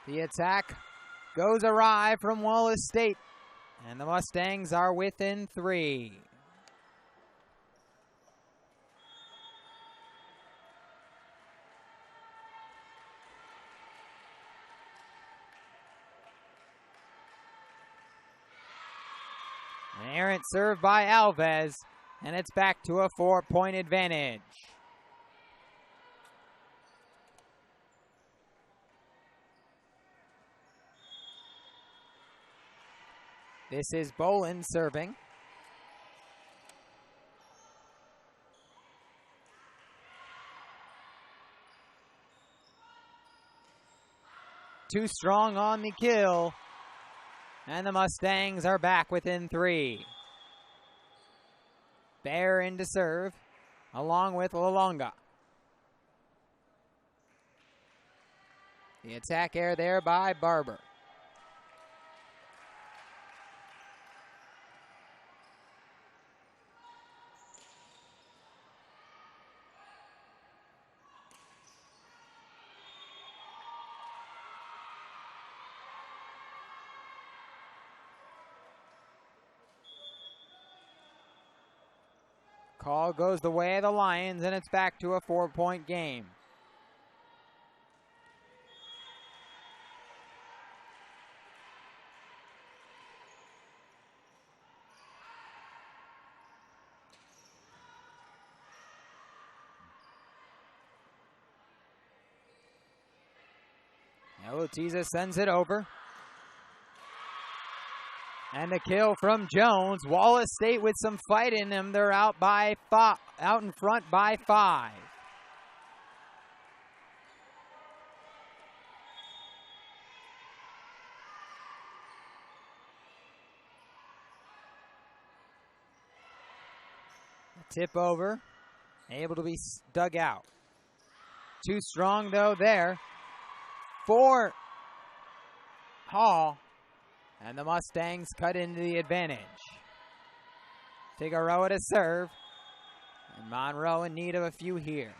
The attack goes awry from Wallace State, and the Mustangs are within 3. An errant serve by Alves, and it's back to a 4-point advantage. This is Boland serving. Too strong on the kill. And the Mustangs are back within 3. Bear in to serve, along with Lalonga. The attack air there by Barber. Call goes the way of the Lions, and it's back to a 4-point game. Elutiza sends it over. And the kill from Jones. Wallace State with some fight in them. They're out in front by 5. Tip over. Able to be dug out. Too strong though there for Hall. And the Mustangs cut into the advantage. Figueroa to serve. And Monroe in need of a few here.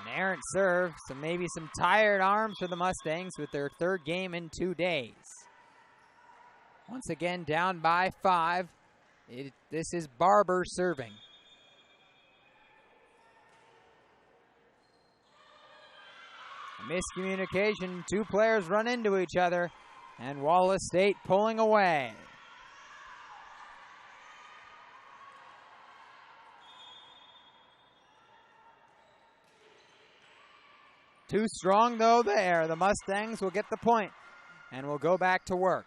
An errant serve, so maybe some tired arms for the Mustangs with their 3rd game in 2 days. Once again, down by 5. This is Barber serving. Miscommunication, 2 players run into each other, and Wallace State pulling away. Too strong though there. The Mustangs will get the point and will go back to work.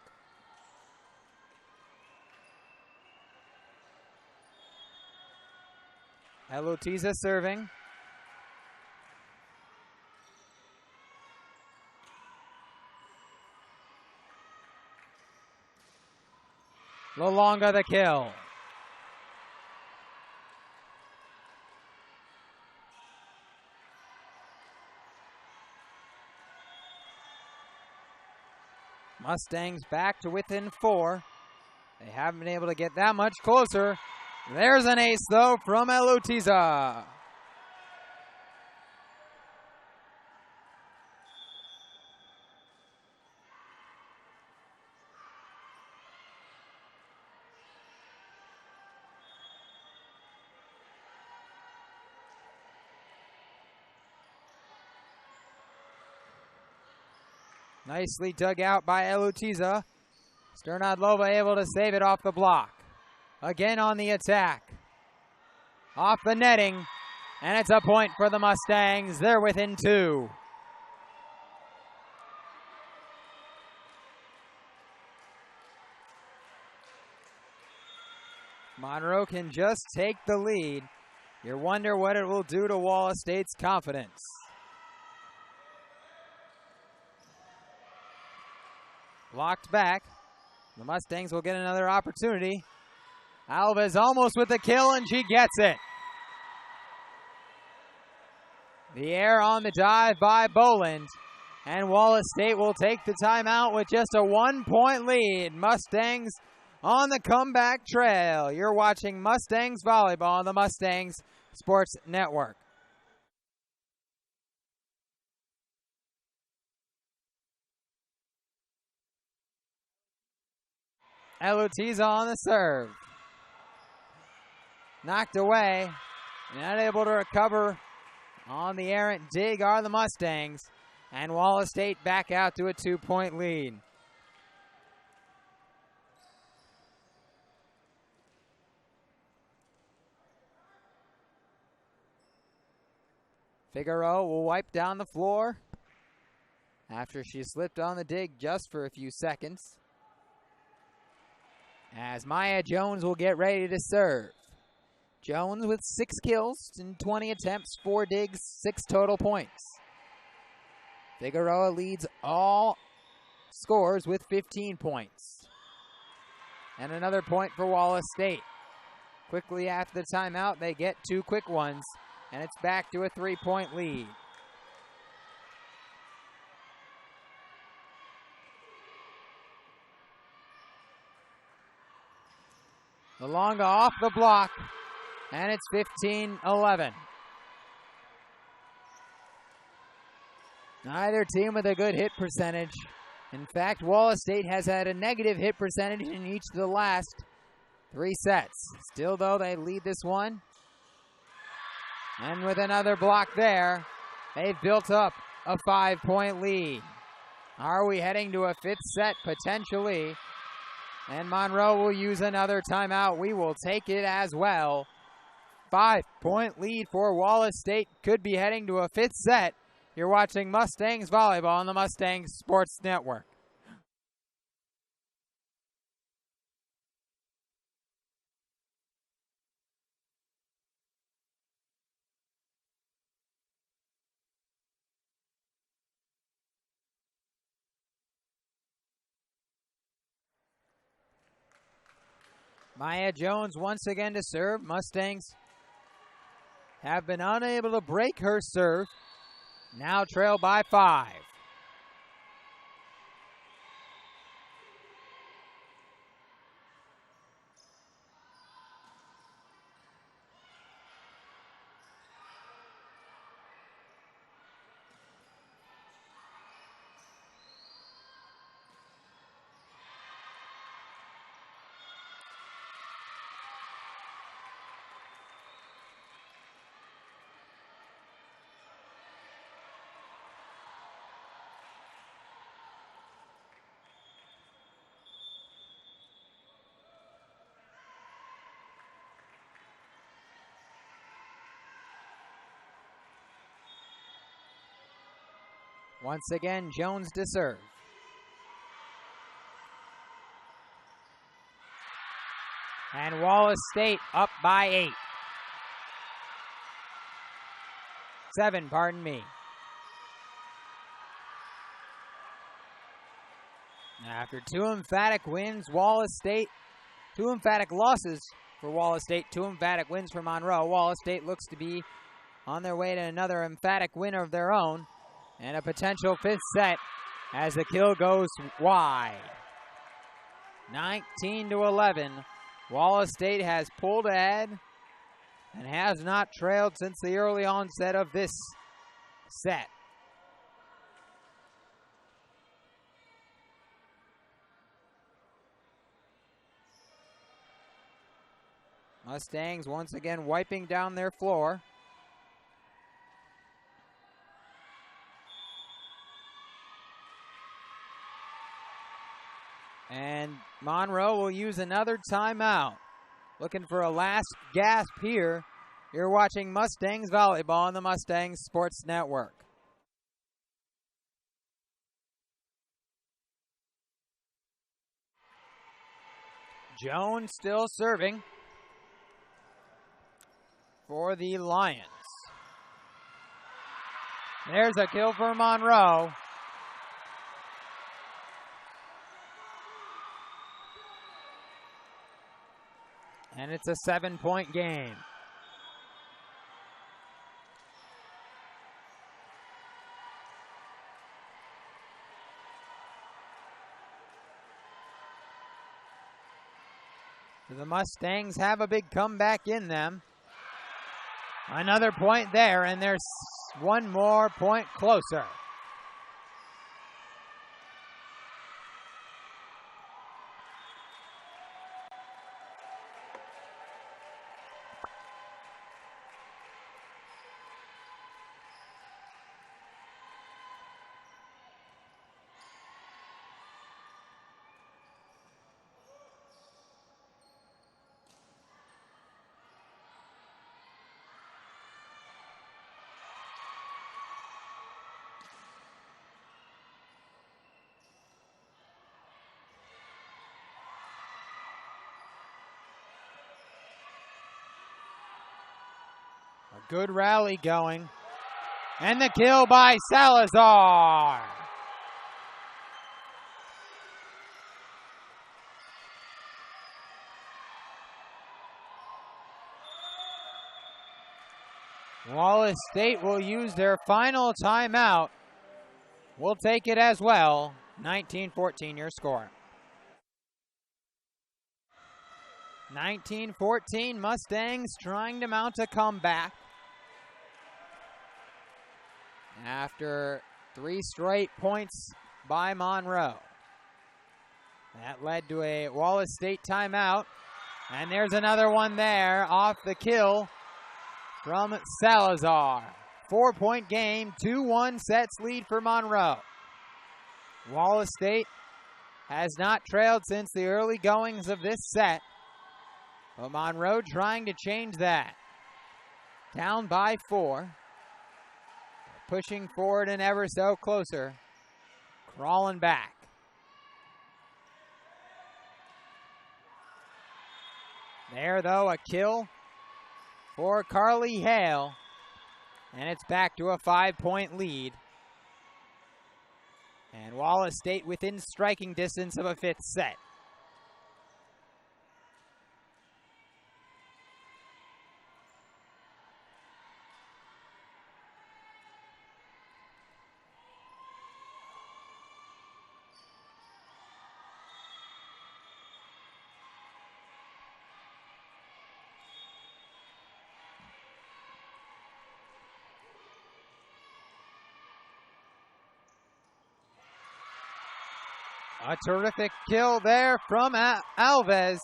Elutiza serving. Lolonga the kill. Mustangs back to within 4. They haven't been able to get that much closer. There's an ace though from Elutiza. Nicely dug out by Elutiza. Sternadlova able to save it off the block. Again on the attack. Off the netting. And it's a point for the Mustangs. They're within 2. Monroe can just take the lead. You wonder what it will do to Wallace State's confidence. Blocked back. The Mustangs will get another opportunity. Alves almost with the kill, and she gets it. The air on the dive by Boland. And Wallace State will take the timeout with just a 1-point lead. Mustangs on the comeback trail. You're watching Mustangs Volleyball on the Mustangs Sports Network. Elutiza on the serve. Knocked away. Not able to recover on the errant dig are the Mustangs. And Wallace State back out to a 2-point lead. Figueroa will wipe down the floor after she slipped on the dig just for a few seconds. As Maya Jones will get ready to serve. Jones with 6 kills in 20 attempts, 4 digs, 6 total points. Figueroa leads all scores with 15 points. And another point for Wallace State. Quickly after the timeout, they get 2 quick ones, and it's back to a 3-point lead. Lolonga off the block, and it's 15-11. Neither team with a good hit percentage, In fact, Wallace State has had a negative hit percentage in each of the last 3 sets. Still, though, they lead this one. And with another block there, they've built up a 5-point lead. Are we heading to a 5th set? Potentially. And Monroe will use another timeout. We will take it as well. 5-point lead for Wallace State. Could be heading to a 5th set. You're watching Mustangs Volleyball on the Mustangs Sports Network. Maya Jones once again to serve. Mustangs have been unable to break her serve. Now trail by 5. Once again, Jones to serve. And Wallace State up by 8. 7, pardon me. After 2 emphatic wins, Wallace State, 2 emphatic losses for Wallace State, 2 emphatic wins for Monroe. Wallace State looks to be on their way to another emphatic win of their own. And a potential 5th set as the kill goes wide. 19-11. Wallace State has pulled ahead and has not trailed since the early onset of this set. Mustangs once again wiping down their floor. And Monroe will use another timeout. Looking for a last gasp here. You're watching Mustangs Volleyball on the Mustangs Sports Network. Jones still serving for the Lions. There's a kill for Monroe. And it's a 7-point game. The Mustangs have a big comeback in them. Another point there, and there's one more point closer. A good rally going. And the kill by Salazar. Wallace State will use their final timeout. We'll take it as well. 19-14 your score. 19-14, Mustangs trying to mount a comeback. After 3 straight points by Monroe. That led to a Wallace State timeout. And there's another one there off the kill from Salazar. 4-point game, 2-1 sets lead for Monroe. Wallace State has not trailed since the early goings of this set, but Monroe trying to change that. Down by 4. Pushing forward and ever so closer. Crawling back. There, though, a kill for Carly Hale. And it's back to a 5-point lead. And Wallace State within striking distance of a 5th set. A terrific kill there from Alves.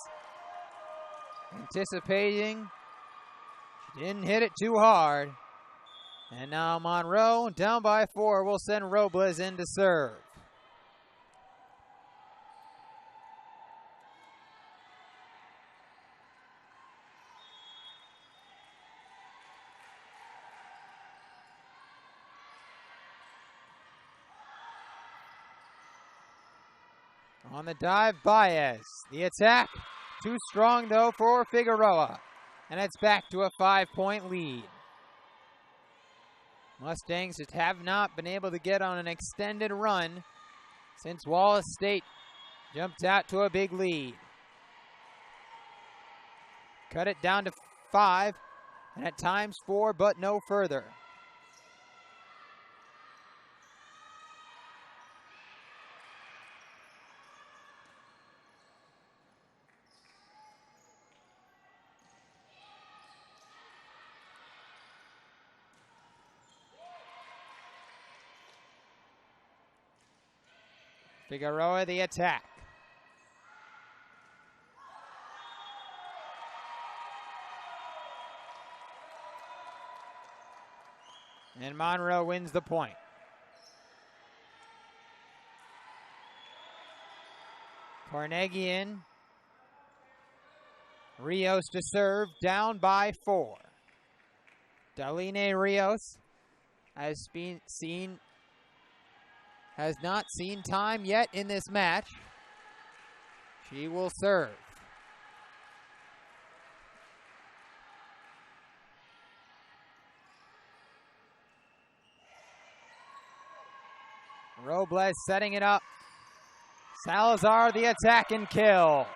Anticipating. She didn't hit it too hard. And now Monroe, down by 4, will send Robles in to serve. On the dive, Baez. The attack, too strong though for Figueroa. And it's back to a 5-point lead. Mustangs just have not been able to get on an extended run since Wallace State jumped out to a big lead. Cut it down to 5, and at times 4, but no further. Figueroa the attack. And Monroe wins the point. Carnegie Rios to serve, down by 4. Daline Rios has not seen time yet in this match. She will serve. Robles setting it up. Salazar the attack and kill.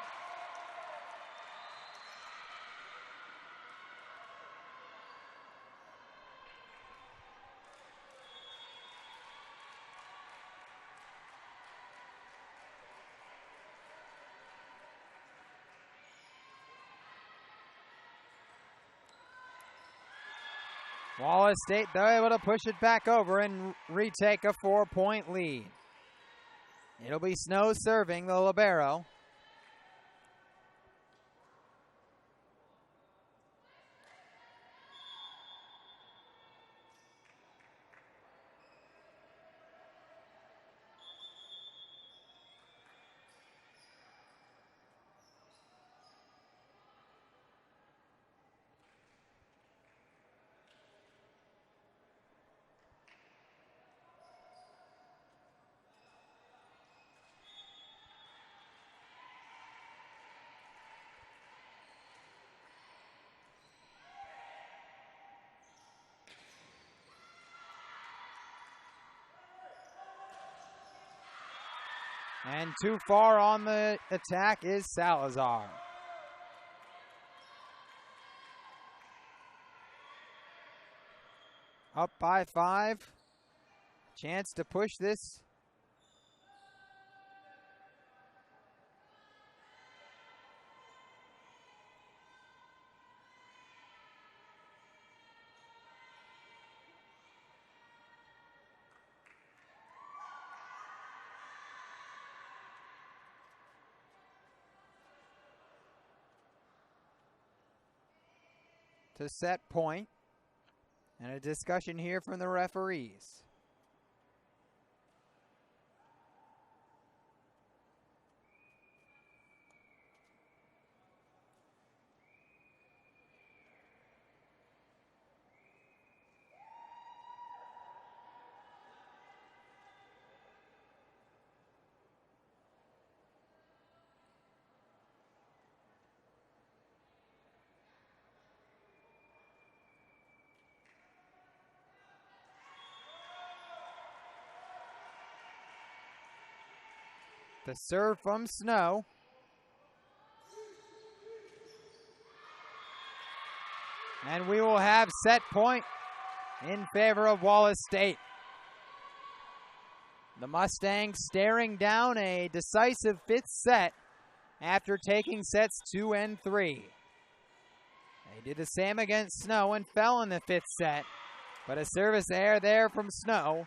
Wallace State, they're able to push it back over and retake a 4-point lead. It'll be Snow serving the libero. And too far on the attack is Salazar. Up by 5. Chance to push this. to set point. And a discussion here from the referees. The serve from Snow. And we will have set point in favor of Wallace State. The Mustangs staring down a decisive fifth set after taking sets 2 and 3. They did the same against Snow and fell in the fifth set, but a service error there from Snow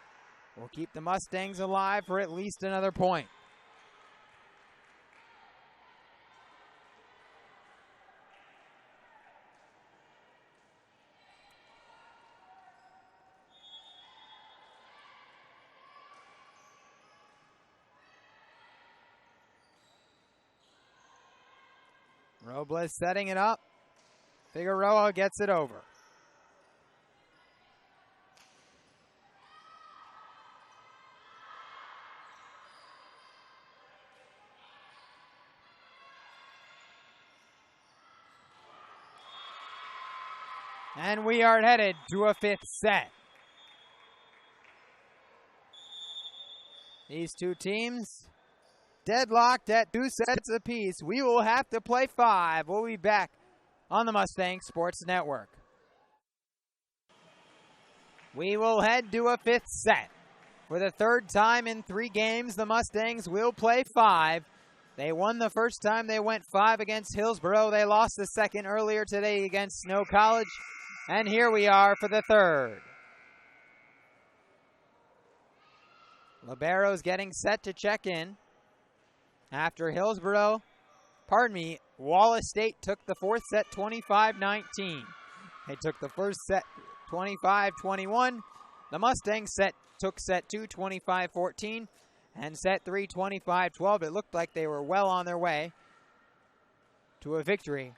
will keep the Mustangs alive for at least another point. Robles setting it up. Figueroa gets it over. And we are headed to a fifth set. These two teams deadlocked at 2 sets apiece. We will have to play 5. We'll be back on the Mustang Sports Network. We will head to a fifth set. For the third time in 3 games, the Mustangs will play 5. They won the first time they went 5 against Hillsborough. They lost the second earlier today against Snow College. And here we are for the third. Libero's getting set to check in. After Wallace State took the fourth set 25-19. They took the first set 25-21. The Mustangs took set 2 25-14 and set 3 25-12. It looked like they were well on their way to a victory.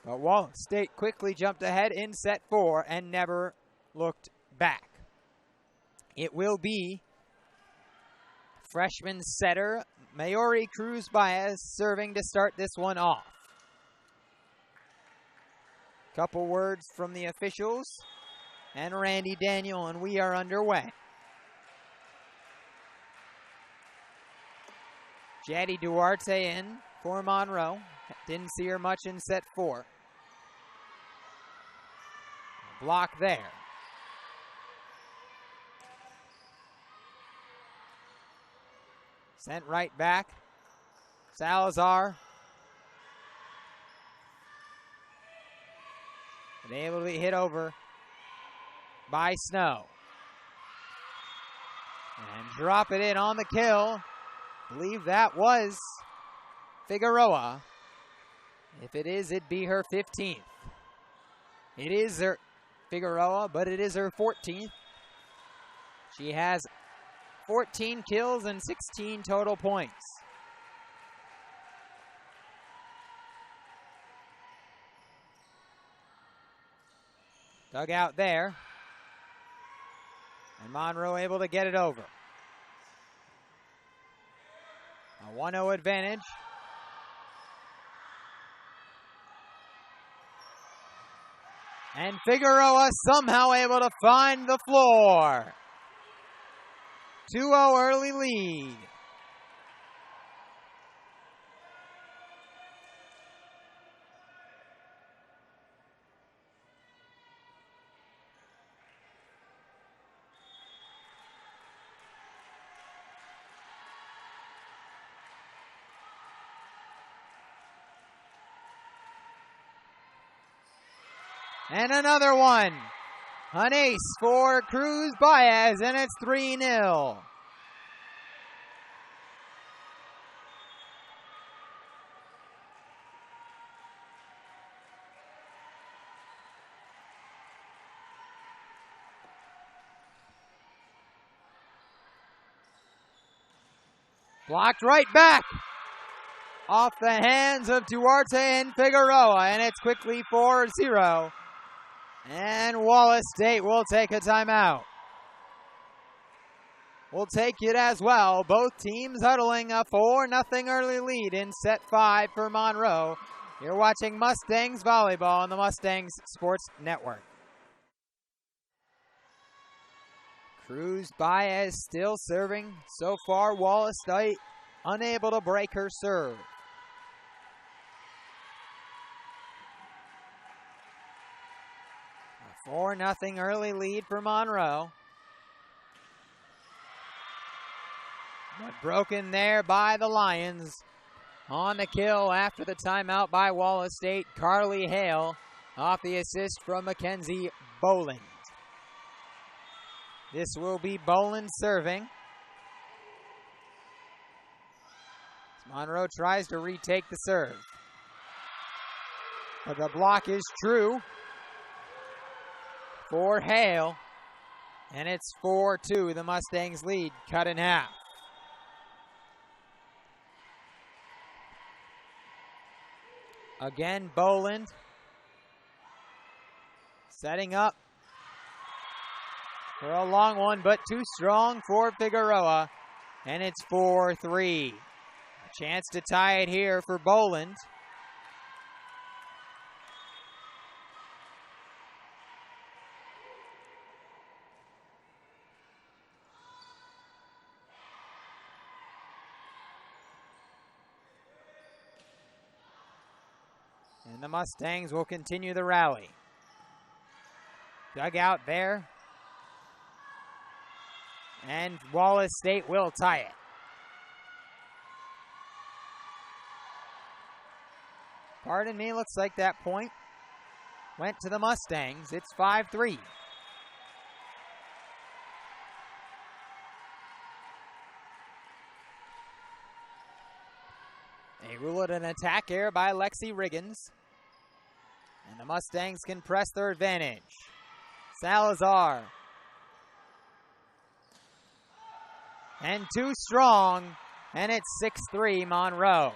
But Wallace State quickly jumped ahead in set 4 and never looked back. It will be freshman setter Mayori Cruz Baez serving to start this one off. Couple words from the officials and Randy Daniel, and we are underway. Jaddy Duarte in for Monroe. Didn't see her much in set 4. Block there. Sent right back. Salazar. And able to be hit over by Snow. And drop it in on the kill. I believe that was Figueroa. If it is, it'd be her 15th. It is her Figueroa, but it is her 14th. She has 14 kills and 16 total points. Dug out there. And Monroe able to get it over. A 1-0 advantage. And Figueroa somehow able to find the floor. 2-0 early lead. And another one. An ace for Cruz Baez, and it's 3-0. Blocked right back. Off the hands of Duarte and Figueroa, and it's quickly 4-0. And Wallace State will take a timeout. We'll take it as well. Both teams huddling a 4-0 early lead in set 5 for Monroe. You're watching Mustangs Volleyball on the Mustangs Sports Network. Cruz Baez still serving. So far, Wallace State unable to break her serve. A 4-0 early lead for Monroe. But broken there by the Lions. On the kill after the timeout by Wallace State, Carly Hale off the assist from Mackenzie Boland. This will be Boland serving. Monroe tries to retake the serve. But the block is true for Hale. And it's 4-2. The Mustangs lead cut in half. Again, Boland setting up for a long one, but too strong for Figueroa, and it's 4-3. A chance to tie it here for Boland. And the Mustangs will continue the rally. Dugout there. And Wallace State will tie it. Pardon me, looks like that point went to the Mustangs. It's 5-3. They rule it an attack here by Lexi Riggins. And the Mustangs can press their advantage. Salazar. And too strong. And it's 6-3 Monroe.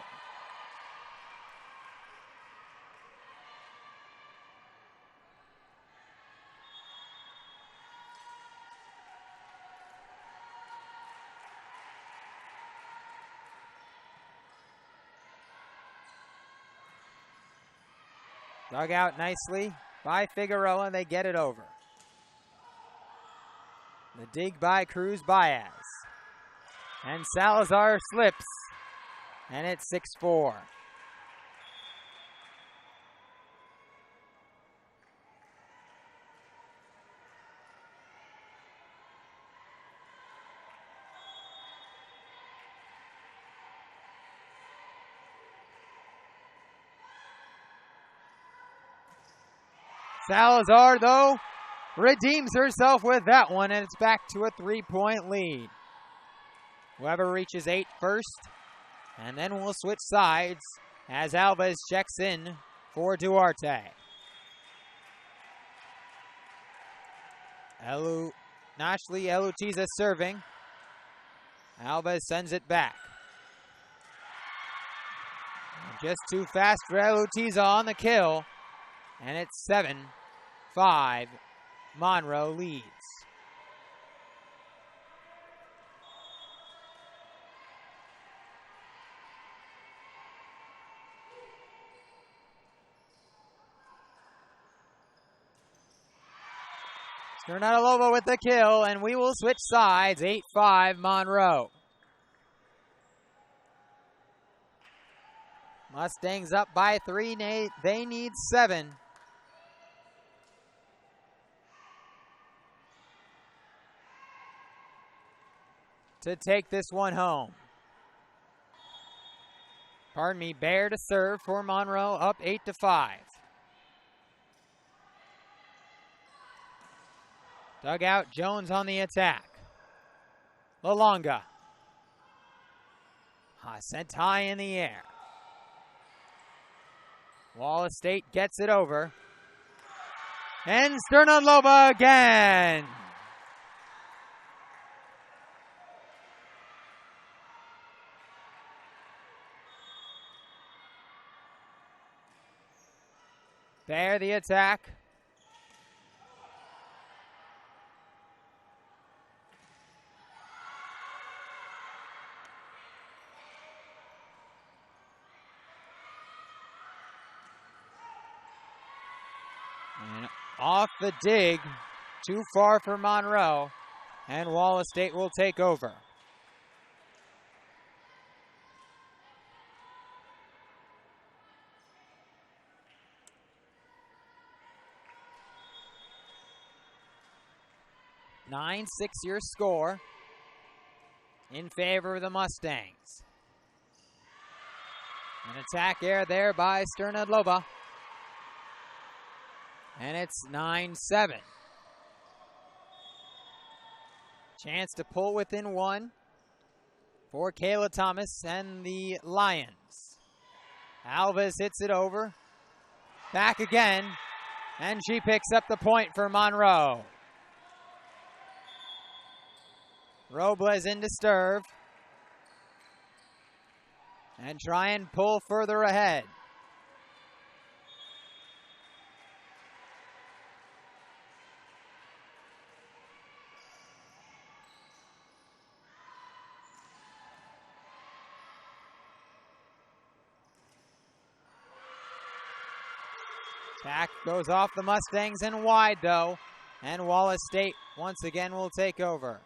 Dug out nicely by Figueroa. They get it over. The dig by Cruz Baez. And Salazar slips. And it's 6-4. Salazar, though, redeems herself with that one, and it's back to a 3-point lead. Whoever reaches 8 first, and then we'll switch sides as Alves checks in for Duarte. Nashley Elutiza serving. Alves sends it back. Just too fast for Elutiza on the kill, and it's 7-5. Monroe leads. Skirnatalova with the kill, and we will switch sides. 8-5 Monroe. Mustangs up by 3. They need 7. To take this one home. Pardon me, Bear to serve for Monroe, up 8-5. Dugout, Jones on the attack. Lalonga. Sent high in the air. Wallace State gets it over. And Skirnatalova again. There the attack. And off the dig, too far for Monroe, and Wallace State will take over. Your score in favor of the Mustangs. An attack there by Sternadlova. And it's 9-7. Chance to pull within one for Kayla Thomas and the Lions. Alves hits it over. Back again. And she picks up the point for Monroe. Robles in to serve. And try and pull further ahead. Attack goes off the Mustangs and wide though. And Wallace State once again will take over.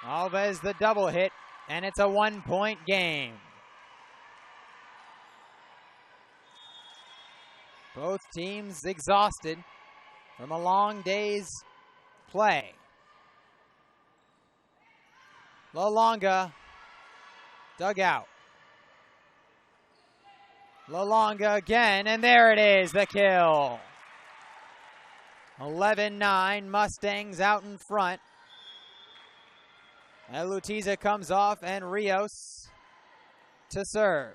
Alves the double hit, and it's a 1-point game. Both teams exhausted from a long day's play. LaLonga dug out. LaLonga again, and there it is, the kill. 11-9, Mustangs out in front. And Lutiza comes off, and Rios to serve.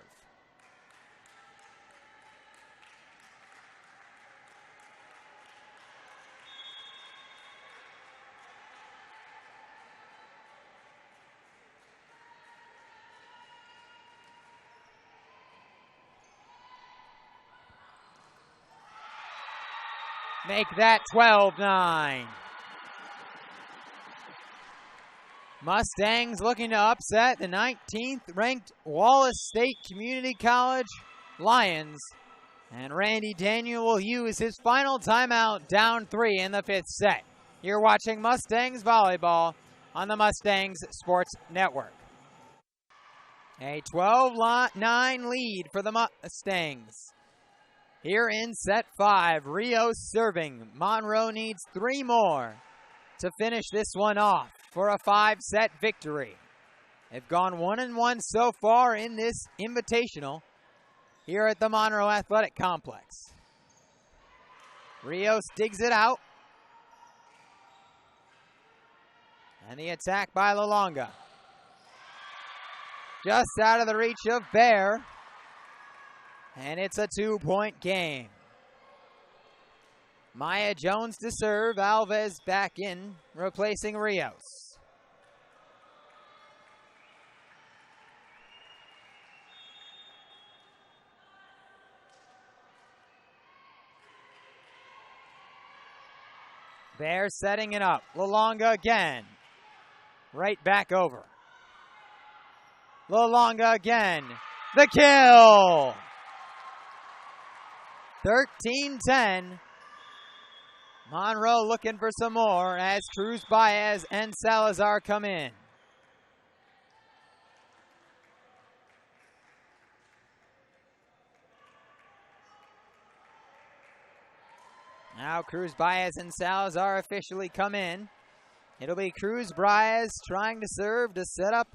Make that 12-9. Mustangs looking to upset the 19th ranked Wallace State Community College Lions. And Randy Daniel will use his final timeout, down 3 in the 5th set. You're watching Mustangs Volleyball on the Mustangs Sports Network. A 12-9 lead for the Mustangs. Here in set 5, Rios serving. Monroe needs 3 more to finish this one off for a 5-set victory. They've gone 1-1 so far in this invitational here at the Monroe Athletic Complex. Rios digs it out. And the attack by LaLonga. Just out of the reach of Bear. And it's a 2-point game. Maya Jones to serve. Alves back in, replacing Rios. Bear setting it up. LaLonga again. Right back over. LaLonga again. The kill! 13-10. Monroe looking for some more as Cruz Baez and Salazar come in. Now Cruz Baez and Salazar officially come in. It'll be Cruz Baez trying to serve to set up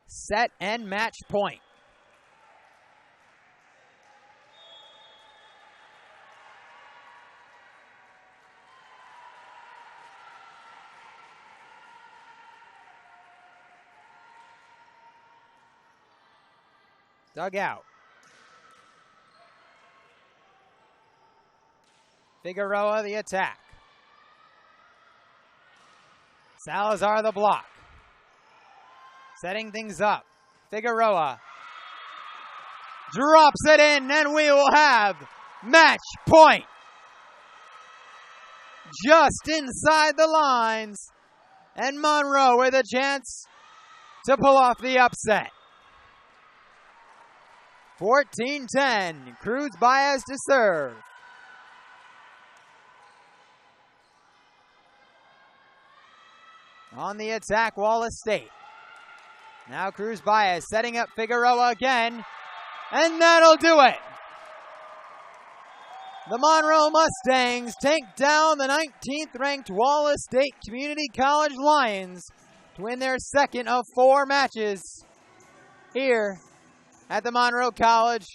set and match point. Dug out. Figueroa the attack. Salazar the block. Setting things up. Figueroa drops it in, and we will have match point. Just inside the lines, and Monroe with a chance to pull off the upset. 14-10, Cruz Baez to serve. On the attack, Wallace State. Now Cruz Baez setting up Figueroa again, and that'll do it. The Monroe Mustangs take down the 19th ranked Wallace State Community College Lions to win their second of 4 matches here at the Monroe College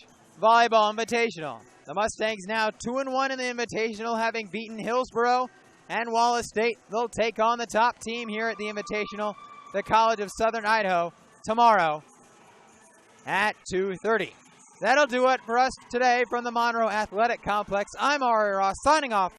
Volleyball Invitational. The Mustangs now 2-1 in the Invitational, having beaten Hillsboro and Wallace State. They'll take on the top team here at the Invitational, the College of Southern Idaho, tomorrow at 2:30. That'll do it for us today from the Monroe Athletic Complex. I'm Ari Ross, signing off.